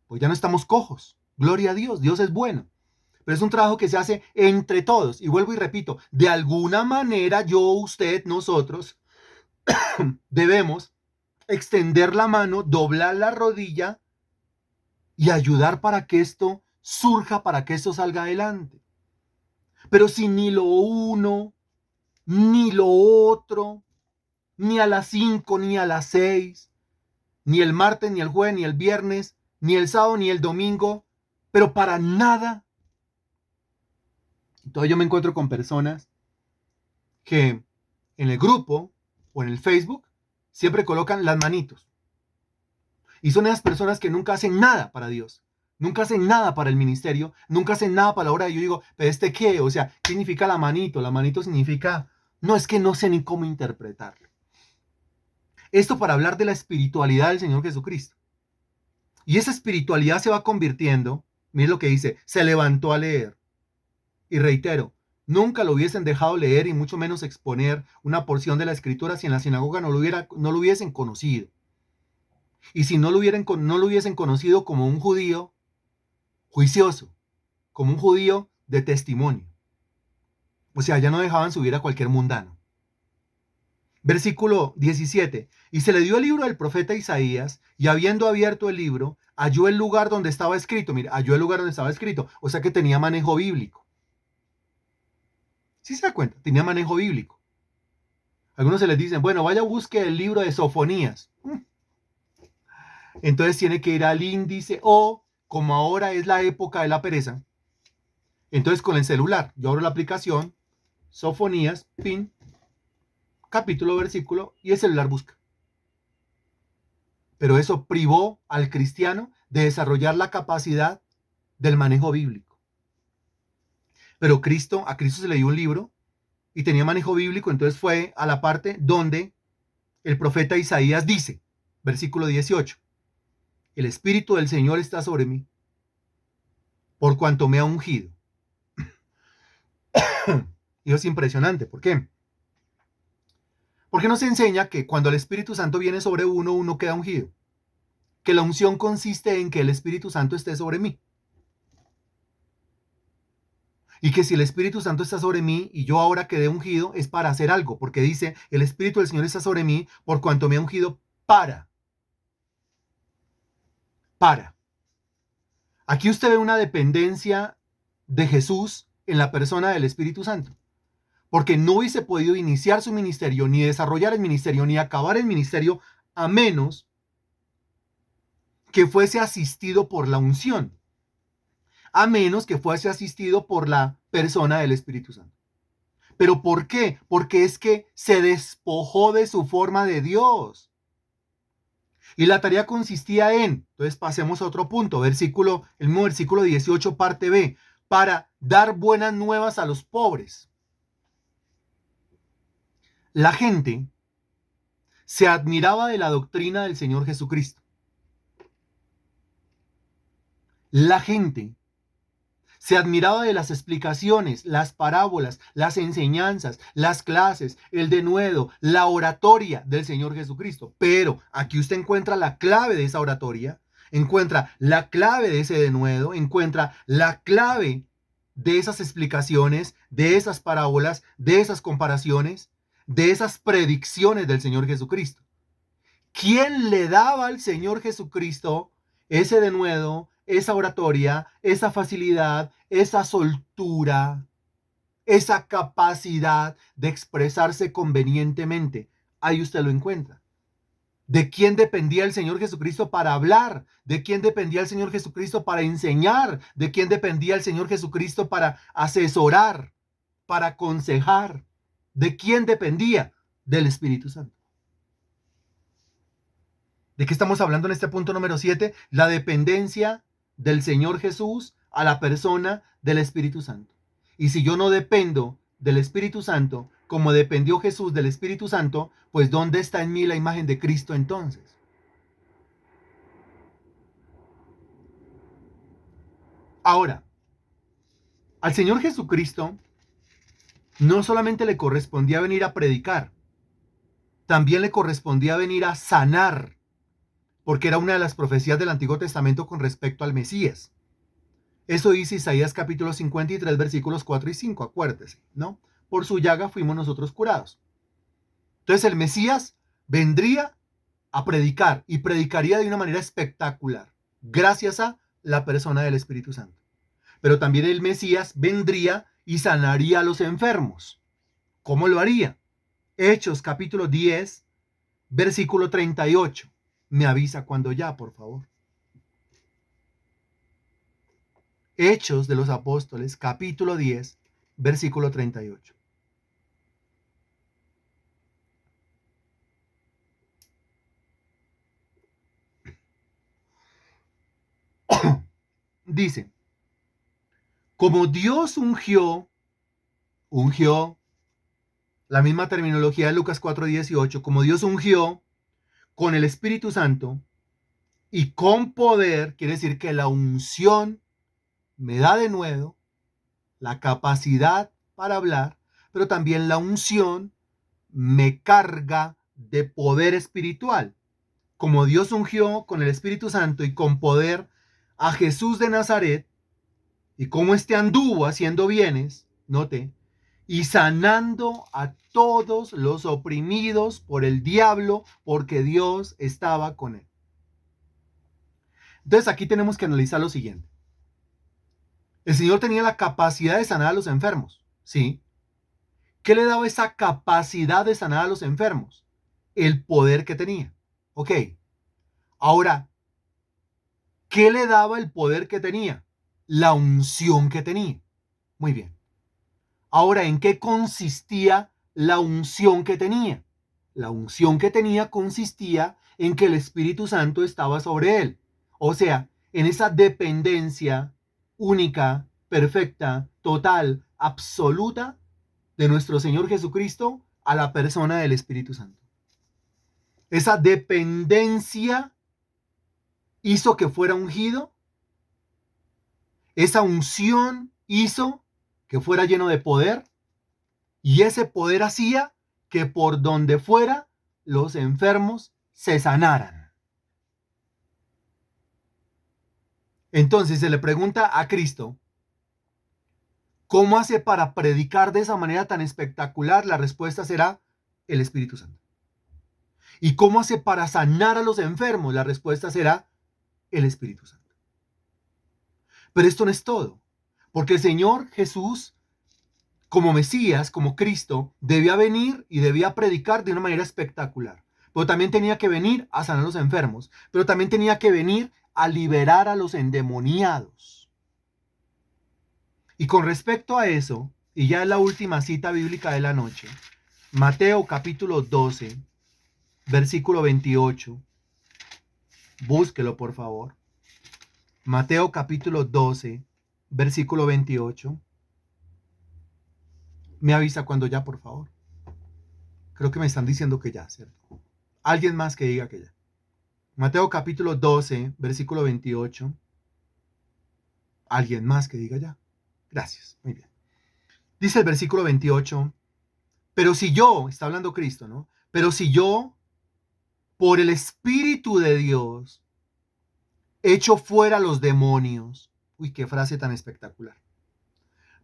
pues ya no estamos cojos. Gloria a Dios, Dios es bueno. Pero es un trabajo que se hace entre todos. Y vuelvo y repito, de alguna manera yo, usted, nosotros debemos extender la mano, doblar la rodilla y ayudar para que esto surja, para que esto salga adelante. Pero si ni lo uno, ni lo otro, ni a las 5, ni a las 6, ni el martes, ni el jueves, ni el viernes, ni el sábado, ni el domingo, pero para nada. Entonces yo me encuentro con personas que en el grupo o en el Facebook siempre colocan las manitos. Y son esas personas que nunca hacen nada para Dios, nunca hacen nada para el ministerio, nunca hacen nada para la obra. Y yo digo, ¿pero este qué? O sea, ¿qué significa la manito? La manito significa, no, es que no sé ni cómo interpretarlo. Esto para hablar de la espiritualidad del Señor Jesucristo. Y esa espiritualidad se va convirtiendo, miren lo que dice, se levantó a leer. Y reitero, nunca lo hubiesen dejado leer y mucho menos exponer una porción de la escritura si en la sinagoga no lo hubiesen conocido. Y si no lo hubiesen conocido como un judío juicioso, como un judío de testimonio. O sea, ya no dejaban subir a cualquier mundano. Versículo 17. Y se le dio el libro del profeta Isaías, y habiendo abierto el libro, halló el lugar donde estaba escrito. Mira, halló el lugar donde estaba escrito. O sea que tenía manejo bíblico. ¿Sí se da cuenta? Tenía manejo bíblico. Algunos se les dicen, bueno, vaya busque el libro de Sofonías. Entonces tiene que ir al índice o, como ahora es la época de la pereza, entonces con el celular, yo abro la aplicación, Sofonías, pin, capítulo, versículo, y el celular busca. Pero eso privó al cristiano de desarrollar la capacidad del manejo bíblico. Pero a Cristo se le dio un libro y tenía manejo bíblico, entonces fue a la parte donde el profeta Isaías dice, versículo 18, el Espíritu del Señor está sobre mí, por cuanto me ha ungido. Y eso es impresionante, ¿por qué? Porque nos enseña que cuando el Espíritu Santo viene sobre uno, uno queda ungido. Que la unción consiste en que el Espíritu Santo esté sobre mí. Y que si el Espíritu Santo está sobre mí y yo ahora quedé ungido, es para hacer algo, porque dice, el Espíritu del Señor está sobre mí por cuanto me ha ungido para. Aquí usted ve una dependencia de Jesús en la persona del Espíritu Santo, porque no hubiese podido iniciar su ministerio, ni desarrollar el ministerio, ni acabar el ministerio, a menos que fuese asistido por la unción, a menos que fuese asistido por la persona del Espíritu Santo. ¿Pero por qué? Porque es que se despojó de su forma de Dios. Y la tarea consistía en, entonces pasemos a otro punto, el mismo versículo 18, parte B, para dar buenas nuevas a los pobres. La gente se admiraba de la doctrina del Señor Jesucristo. La gente se admiraba de las explicaciones, las parábolas, las enseñanzas, las clases, el denuedo, la oratoria del Señor Jesucristo. Pero aquí usted encuentra la clave de esa oratoria, encuentra la clave de ese denuedo, encuentra la clave de esas explicaciones, de esas parábolas, de esas comparaciones, de esas predicciones del Señor Jesucristo. ¿Quién le daba al Señor Jesucristo ese denuedo, esa oratoria, esa facilidad, esa soltura, esa capacidad de expresarse convenientemente? Ahí usted lo encuentra. ¿De quién dependía el Señor Jesucristo para hablar? ¿De quién dependía el Señor Jesucristo para enseñar? ¿De quién dependía el Señor Jesucristo para asesorar, para aconsejar? ¿De quién dependía? Del Espíritu Santo. ¿De qué estamos hablando en este punto número 7? La dependencia del Señor Jesús a la persona del Espíritu Santo. Y si yo no dependo del Espíritu Santo, como dependió Jesús del Espíritu Santo, pues ¿dónde está en mí la imagen de Cristo entonces? Ahora, al Señor Jesucristo no solamente le correspondía venir a predicar, también le correspondía venir a sanar, porque era una de las profecías del Antiguo Testamento con respecto al Mesías. Eso dice Isaías capítulo 53, versículos 4 y 5, acuérdese, ¿no? Por su llaga fuimos nosotros curados. Entonces el Mesías vendría a predicar y predicaría de una manera espectacular, gracias a la persona del Espíritu Santo. Pero también el Mesías vendría y sanaría a los enfermos. ¿Cómo lo haría? Hechos capítulo 10, versículo 38. Me avisa cuando ya, por favor. Hechos de los Apóstoles, capítulo 10, versículo 38. Dice, como Dios ungió, la misma terminología de Lucas 4:18, como Dios ungió con el Espíritu Santo y con poder, quiere decir que la unción me da de nuevo la capacidad para hablar, pero también la unción me carga de poder espiritual. Como Dios ungió con el Espíritu Santo y con poder a Jesús de Nazaret, y como éste anduvo haciendo bienes, note, y sanando a todos los oprimidos por el diablo, porque Dios estaba con él. Entonces aquí tenemos que analizar lo siguiente. El Señor tenía la capacidad de sanar a los enfermos, ¿sí? ¿Qué le daba esa capacidad de sanar a los enfermos? El poder que tenía. Ok. Ahora, ¿qué le daba el poder que tenía? La unción que tenía. Muy bien. Ahora, ¿en qué consistía la unción que tenía? La unción que tenía consistía en que el Espíritu Santo estaba sobre él. O sea, en esa dependencia única, perfecta, total, absoluta de nuestro Señor Jesucristo a la persona del Espíritu Santo. Esa dependencia hizo que fuera ungido. Esa unción hizo que fuera lleno de poder. Y ese poder hacía que por donde fuera los enfermos se sanaran. Entonces se le pregunta a Cristo, ¿Cómo hace para predicar de esa manera tan espectacular? La respuesta será el Espíritu Santo. ¿Y cómo hace para sanar a los enfermos? La respuesta será el Espíritu Santo. Pero esto no es todo, porque el Señor Jesús, como Mesías, como Cristo, debía venir y debía predicar de una manera espectacular. Pero también tenía que venir a sanar a los enfermos, pero también tenía que venir a liberar a los endemoniados. Y con respecto a eso, y ya es la última cita bíblica de la noche, Mateo capítulo 12, versículo 28. Búsquelo, por favor. Mateo capítulo 12, versículo 28. Me avisa cuando ya, por favor. Creo que me están diciendo que ya, ¿cierto? Alguien más que diga que ya. Mateo capítulo 12, versículo 28. Alguien más que diga ya. Gracias, muy bien. Dice el versículo 28, pero si yo, está hablando Cristo, ¿no? Pero si yo, por el Espíritu de Dios, echo fuera los demonios. Uy, qué frase tan espectacular.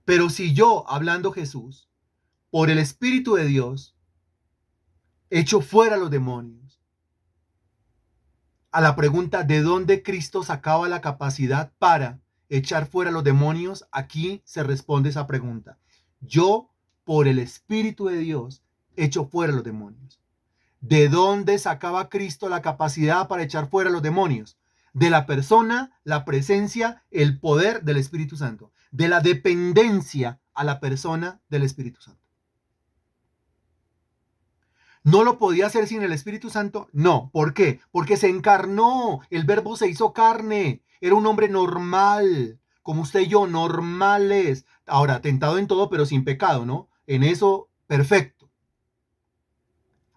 Pero si yo, hablando Jesús, por el Espíritu de Dios, echo fuera los demonios. A la pregunta de dónde Cristo sacaba la capacidad para echar fuera los demonios, aquí se responde esa pregunta. Yo, por el Espíritu de Dios, echo fuera los demonios. ¿De dónde sacaba Cristo la capacidad para echar fuera los demonios? De la persona, la presencia, el poder del Espíritu Santo. De la dependencia a la persona del Espíritu Santo. ¿No lo podía hacer sin el Espíritu Santo? No. ¿Por qué? Porque se encarnó. El Verbo se hizo carne. Era un hombre normal, como usted y yo, normales. Ahora, tentado en todo, pero sin pecado, ¿no? En eso, perfecto.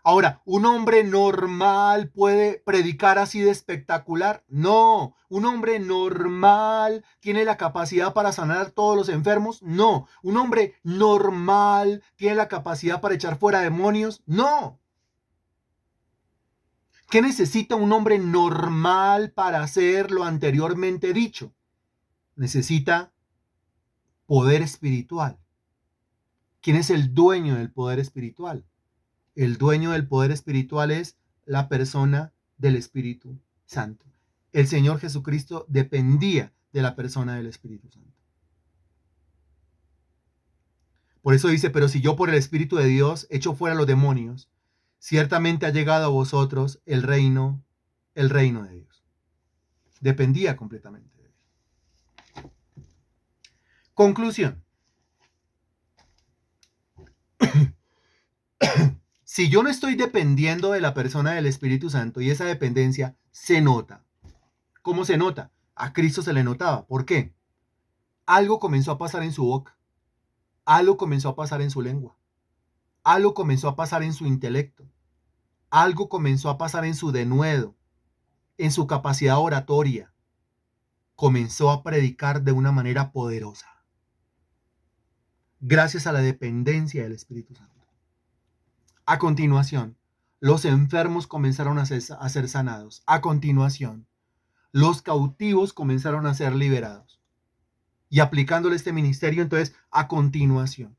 Ahora, ¿un hombre normal puede predicar así de espectacular? No. ¿Un hombre normal tiene la capacidad para sanar a todos los enfermos? No. ¿Un hombre normal tiene la capacidad para echar fuera demonios? No. ¿Qué necesita un hombre normal para hacer lo anteriormente dicho? Necesita poder espiritual. ¿Quién es el dueño del poder espiritual? El dueño del poder espiritual es la persona del Espíritu Santo. El Señor Jesucristo dependía de la persona del Espíritu Santo. Por eso dice, pero si yo por el Espíritu de Dios echo fuera los demonios, ciertamente ha llegado a vosotros el reino de Dios. Dependía completamente de él. Conclusión. Si yo no estoy dependiendo de la persona del Espíritu Santo y esa dependencia se nota. ¿Cómo se nota? A Cristo se le notaba. ¿Por qué? Algo comenzó a pasar en su boca. Algo comenzó a pasar en su lengua. Algo comenzó a pasar en su intelecto. Algo comenzó a pasar en su denuedo, en su capacidad oratoria. Comenzó a predicar de una manera poderosa. Gracias a la dependencia del Espíritu Santo. A continuación, los enfermos comenzaron a ser sanados. A continuación, los cautivos comenzaron a ser liberados. Y aplicándole este ministerio, entonces, a continuación,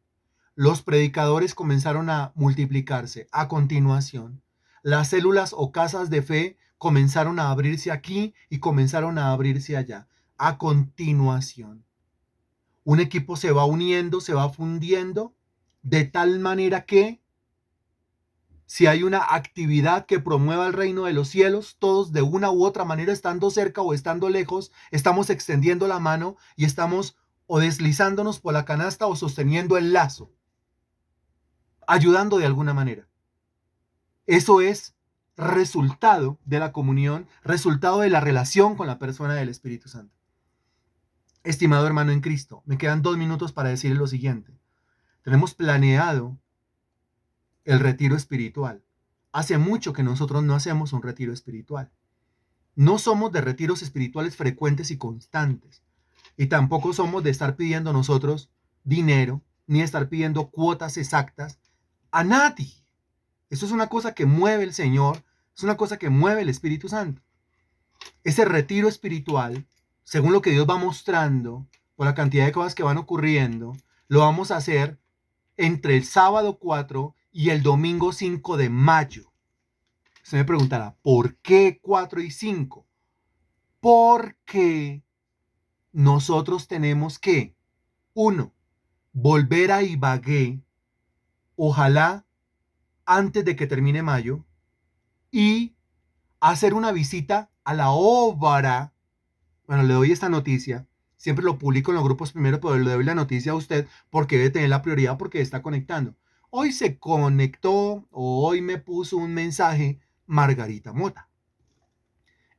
los predicadores comenzaron a multiplicarse. A continuación, las células o casas de fe comenzaron a abrirse aquí y comenzaron a abrirse allá. A continuación, un equipo se va uniendo, se va fundiendo, de tal manera que si hay una actividad que promueva el reino de los cielos, todos de una u otra manera, estando cerca o estando lejos, estamos extendiendo la mano y estamos o deslizándonos por la canasta o sosteniendo el lazo, ayudando de alguna manera. Eso es resultado de la comunión, resultado de la relación con la persona del Espíritu Santo. Estimado hermano en Cristo, me quedan 2 minutos para decirle lo siguiente. Tenemos planeado el retiro espiritual. Hace mucho que nosotros no hacemos un retiro espiritual. No somos de retiros espirituales frecuentes y constantes. Y tampoco somos de estar pidiendo nosotros dinero, ni estar pidiendo cuotas exactas a nadie. Eso es una cosa que mueve el Señor, es una cosa que mueve el Espíritu Santo. Ese retiro espiritual, según lo que Dios va mostrando, por la cantidad de cosas que van ocurriendo, lo vamos a hacer entre el sábado 4 y el domingo 5 de mayo. Usted me preguntará, ¿por qué 4 y 5? Porque nosotros tenemos que, uno, volver a Ibagué, ojalá antes de que termine mayo, y hacer una visita a la obra. Bueno, le doy esta noticia. Siempre lo publico en los grupos primero, pero le doy la noticia a usted porque debe tener la prioridad porque está conectando. Hoy se conectó o hoy me puso un mensaje Margarita Mota.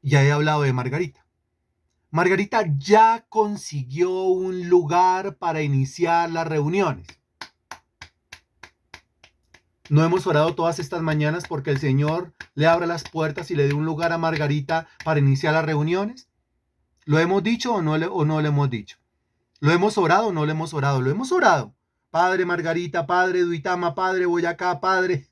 Ya he hablado de Margarita. Margarita ya consiguió un lugar para iniciar las reuniones. No hemos orado todas estas mañanas porque el Señor le abra las puertas y le dé un lugar a Margarita para iniciar las reuniones. ¿Lo hemos dicho o no lo hemos dicho? ¿Lo hemos orado o no lo hemos orado? Lo hemos orado. Padre Margarita, Padre Duitama, Padre Boyacá, Padre,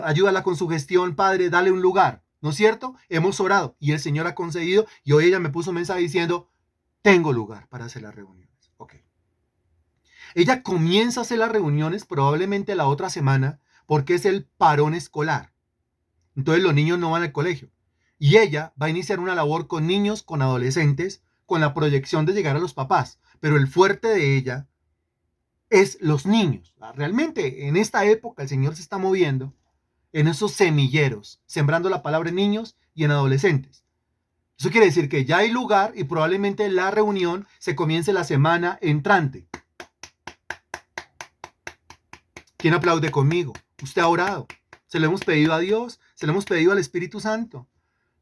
ayúdala con su gestión, Padre, dale un lugar. ¿No es cierto? Hemos orado y el Señor ha concedido y hoy ella me puso un mensaje diciendo, tengo lugar para hacer las reuniones. Ok. Ella comienza a hacer las reuniones probablemente la otra semana porque es el parón escolar. Entonces los niños no van al colegio. Y ella va a iniciar una labor con niños, con adolescentes, con la proyección de llegar a los papás. Pero el fuerte de ella es los niños. Realmente en esta época el Señor se está moviendo en esos semilleros, sembrando la palabra en niños y en adolescentes. Eso quiere decir que ya hay lugar y probablemente la reunión se comience la semana entrante. ¿Quién aplaude conmigo? Usted ha orado. Se lo hemos pedido a Dios, se lo hemos pedido al Espíritu Santo.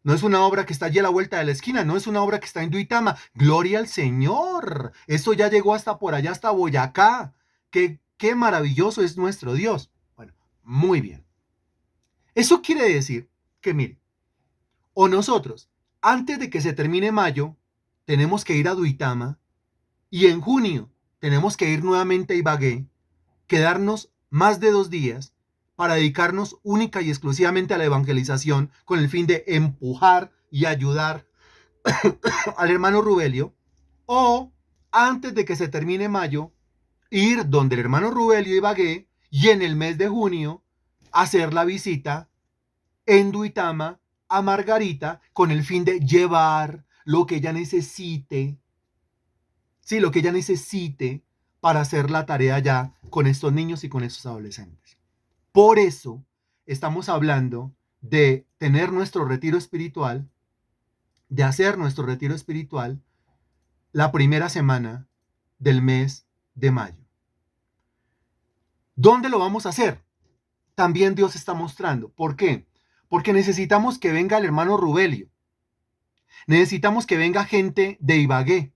No es una obra que está allí a la vuelta de la esquina, no es una obra que está en Duitama. Gloria al Señor. Esto ya llegó hasta por allá, hasta Boyacá. Qué maravilloso es nuestro Dios. Bueno, muy bien. Eso quiere decir que, mire, o nosotros, antes de que se termine mayo, tenemos que ir a Duitama y en junio tenemos que ir nuevamente a Ibagué, quedarnos más de 2 días para dedicarnos única y exclusivamente a la evangelización con el fin de empujar y ayudar al hermano Rubelio, o antes de que se termine mayo, ir donde el hermano Rubelio Ibagué y en el mes de junio hacer la visita en Duitama a Margarita con el fin de llevar lo que ella necesite, sí, lo que ella necesite para hacer la tarea ya con estos niños y con estos adolescentes. Por eso estamos hablando de tener nuestro retiro espiritual, de hacer nuestro retiro espiritual la primera semana del mes de mayo. ¿Dónde lo vamos a hacer? También Dios está mostrando. ¿Por qué? Porque necesitamos que venga el hermano Rubelio. Necesitamos que venga gente de Ibagué.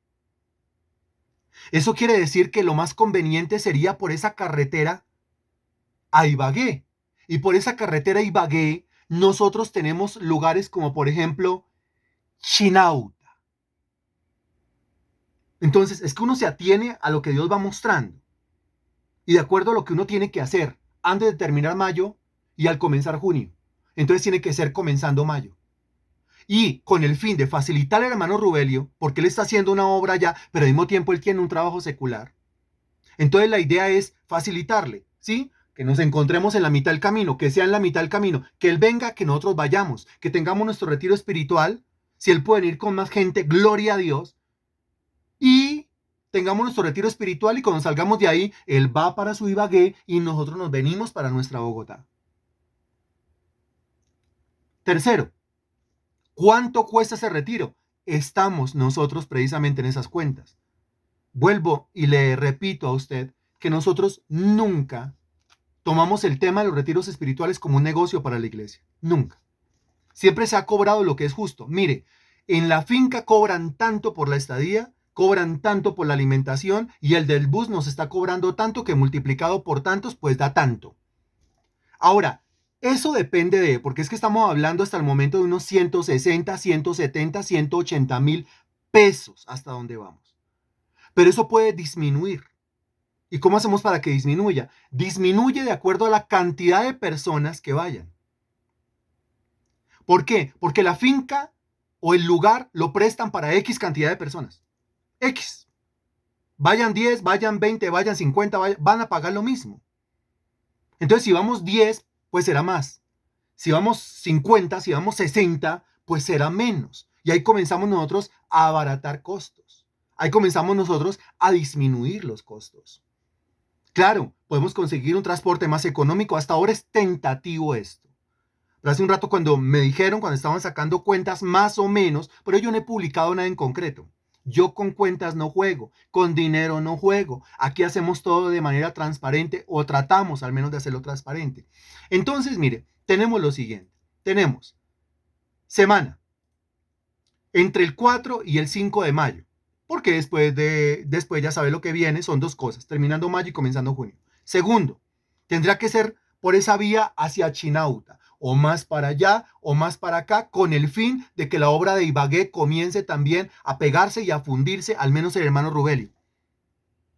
Eso quiere decir que lo más conveniente sería por esa carretera a Ibagué. Y por esa carretera a Ibagué nosotros tenemos lugares como por ejemplo Chinauta. Entonces es que uno se atiene a lo que Dios va mostrando. Y de acuerdo a lo que uno tiene que hacer antes de terminar mayo y al comenzar junio. Entonces tiene que ser comenzando mayo. Y con el fin de facilitar al hermano Rubelio, porque él está haciendo una obra ya, pero al mismo tiempo él tiene un trabajo secular. Entonces la idea es facilitarle, ¿sí? Que nos encontremos en la mitad del camino, que sea en la mitad del camino, que él venga, que nosotros vayamos, que tengamos nuestro retiro espiritual, si él puede ir con más gente, gloria a Dios, y tengamos nuestro retiro espiritual y cuando salgamos de ahí, él va para su Ibagué y nosotros nos venimos para nuestra Bogotá. Tercero, ¿cuánto cuesta ese retiro? Estamos nosotros precisamente en esas cuentas. Vuelvo y le repito a usted que nosotros nunca tomamos el tema de los retiros espirituales como un negocio para la iglesia. Nunca. Siempre se ha cobrado lo que es justo. Mire, en la finca cobran tanto por la estadía, cobran tanto por la alimentación y el del bus nos está cobrando tanto que multiplicado por tantos pues da tanto. Ahora, eso depende de, porque es que estamos hablando hasta el momento de unos 160, 170, 180 mil pesos hasta donde vamos. Pero eso puede disminuir. ¿Y cómo hacemos para que disminuya? Disminuye de acuerdo a la cantidad de personas que vayan. ¿Por qué? Porque la finca o el lugar lo prestan para X cantidad de personas. X. Vayan 10, vayan 20, vayan 50, van a pagar lo mismo. Entonces, si vamos 10, pues será más. Si vamos 50, si vamos 60, pues será menos. Y ahí comenzamos nosotros a abaratar costos. Ahí comenzamos nosotros a disminuir los costos. Claro, podemos conseguir un transporte más económico. Hasta ahora es tentativo esto. Pero hace un rato cuando me dijeron, cuando estaban sacando cuentas más o menos, pero yo no he publicado nada en concreto. Yo con cuentas no juego, con dinero no juego. Aquí hacemos todo de manera transparente o tratamos al menos de hacerlo transparente. Entonces, mire, tenemos lo siguiente. Tenemos semana entre el 4 y el 5 de mayo. Porque después ya sabe lo que viene, son dos cosas, terminando mayo y comenzando junio. Segundo, tendrá que ser por esa vía hacia Chinauta, o más para allá, o más para acá, con el fin de que la obra de Ibagué comience también a pegarse y a fundirse, al menos el hermano Rubelio.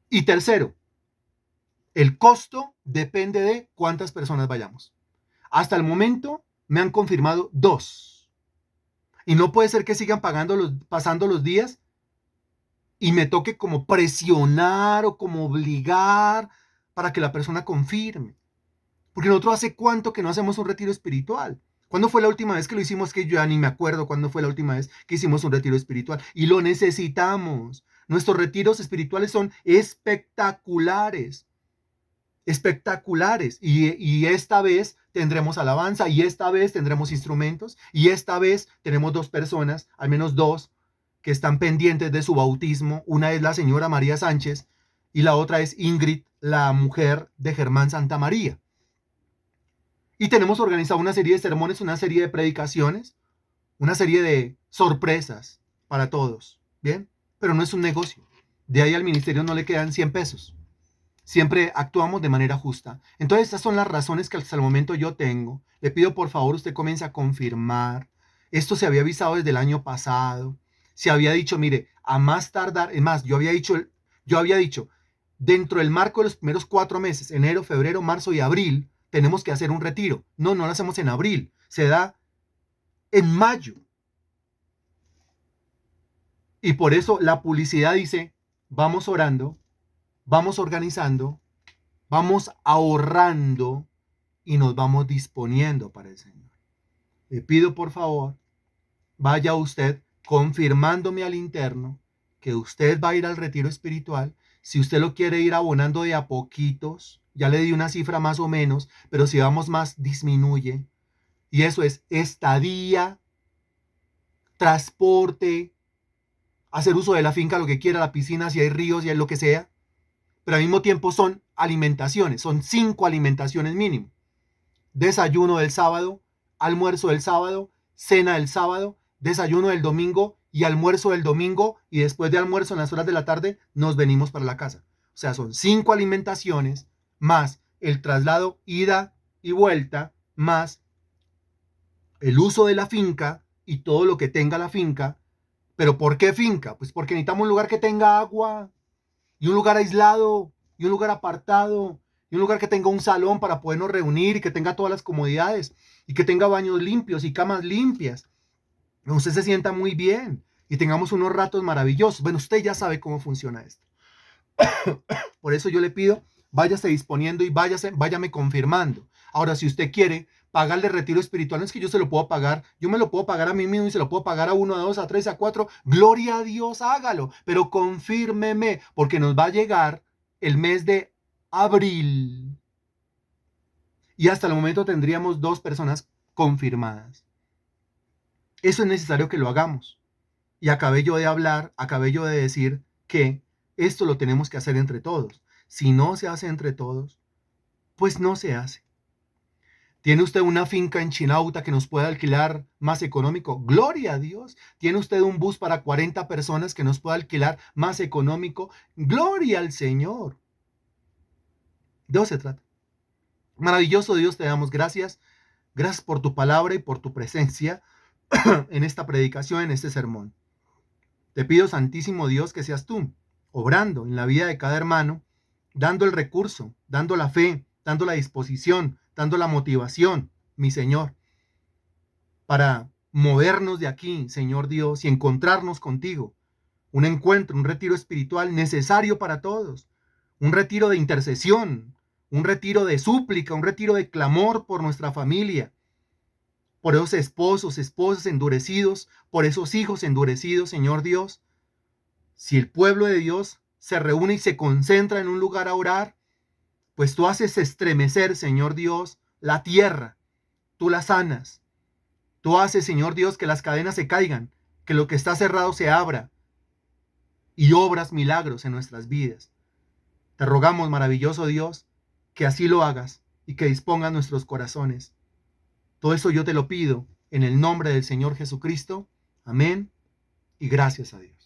Y tercero, el costo depende de cuántas personas vayamos. Hasta el momento me han confirmado 2. Y no puede ser que sigan pasando los días y me toque como presionar o como obligar para que la persona confirme. Porque nosotros hace cuánto que no hacemos un retiro espiritual. ¿Cuándo fue la última vez que lo hicimos? Que yo ya ni me acuerdo cuándo fue la última vez que hicimos un retiro espiritual. Y lo necesitamos. Nuestros retiros espirituales son espectaculares. Espectaculares. Y esta vez tendremos alabanza, y esta vez tendremos instrumentos, y esta vez tenemos 2 personas, al menos 2, que están pendientes de su bautismo. Una es la señora María Sánchez y la otra es Ingrid, la mujer de Germán Santa María. Y tenemos organizado una serie de sermones, una serie de predicaciones, una serie de sorpresas para todos, ¿bien? Pero no es un negocio. De ahí al ministerio no le quedan 100 pesos. Siempre actuamos de manera justa. Entonces, estas son las razones que hasta el momento yo tengo. Le pido por favor usted comience a confirmar. Esto se había avisado desde el año pasado. Se había dicho, mire, a más tardar, es más, yo había dicho, dentro del marco de los primeros 4 meses, enero, febrero, marzo y abril, tenemos que hacer un retiro. No, no lo hacemos en abril, se da en mayo. Y por eso la publicidad dice, vamos orando, vamos organizando, vamos ahorrando y nos vamos disponiendo para el Señor. Le pido por favor, vaya usted confirmándome al interno que usted va a ir al retiro espiritual. Si usted lo quiere ir abonando de a poquitos, ya le di una cifra más o menos, pero si vamos más, disminuye. Y eso es estadía, transporte, hacer uso de la finca, lo que quiera, la piscina, si hay ríos, si hay lo que sea. Pero al mismo tiempo son alimentaciones, son 5 alimentaciones mínimo. Desayuno del sábado, almuerzo del sábado, cena del sábado, desayuno del domingo y almuerzo del domingo, y después de almuerzo en las horas de la tarde nos venimos para la casa. O sea, son 5 alimentaciones más el traslado ida y vuelta, más el uso de la finca y todo lo que tenga la finca. ¿Pero por qué finca? Pues porque necesitamos un lugar que tenga agua, y un lugar aislado, y un lugar apartado, y un lugar que tenga un salón para podernos reunir, y que tenga todas las comodidades, y que tenga baños limpios y camas limpias. Usted se sienta muy bien y tengamos unos ratos maravillosos. Bueno, usted ya sabe cómo funciona esto. Por eso yo le pido, váyase disponiendo y váyame confirmando. Ahora, si usted quiere pagarle retiro espiritual, no es que yo se lo puedo pagar, yo me lo puedo pagar a mí mismo y se lo puedo pagar a 1, a 2, a 3, a 4. Gloria a Dios, hágalo, pero confírmeme, porque nos va a llegar el mes de abril y hasta el momento tendríamos 2 personas confirmadas. Eso es necesario que lo hagamos. Y acabé yo de decir que esto lo tenemos que hacer entre todos. Si no se hace entre todos, pues no se hace. ¿Tiene usted una finca en Chinauta que nos pueda alquilar más económico? Gloria a Dios. ¿Tiene usted un bus para 40 personas que nos pueda alquilar más económico? Gloria al Señor. De eso se trata. Maravilloso Dios, te damos gracias. Gracias por tu palabra y por tu presencia en esta predicación, en este sermón. Te pido, Santísimo Dios, que seas tú, obrando en la vida de cada hermano, dando el recurso, dando la fe, dando la disposición, dando la motivación, mi Señor, para movernos de aquí, Señor Dios, y encontrarnos contigo, un encuentro, un retiro espiritual necesario para todos, un retiro de intercesión, un retiro de súplica, un retiro de clamor por nuestra familia, por esos esposos, esposas endurecidos, por esos hijos endurecidos, Señor Dios. Si el pueblo de Dios se reúne y se concentra en un lugar a orar, pues tú haces estremecer, Señor Dios, la tierra, tú la sanas. Tú haces, Señor Dios, que las cadenas se caigan, que lo que está cerrado se abra y obras milagros en nuestras vidas. Te rogamos, maravilloso Dios, que así lo hagas y que dispongas nuestros corazones. Todo eso yo te lo pido en el nombre del Señor Jesucristo. Amén y gracias a Dios.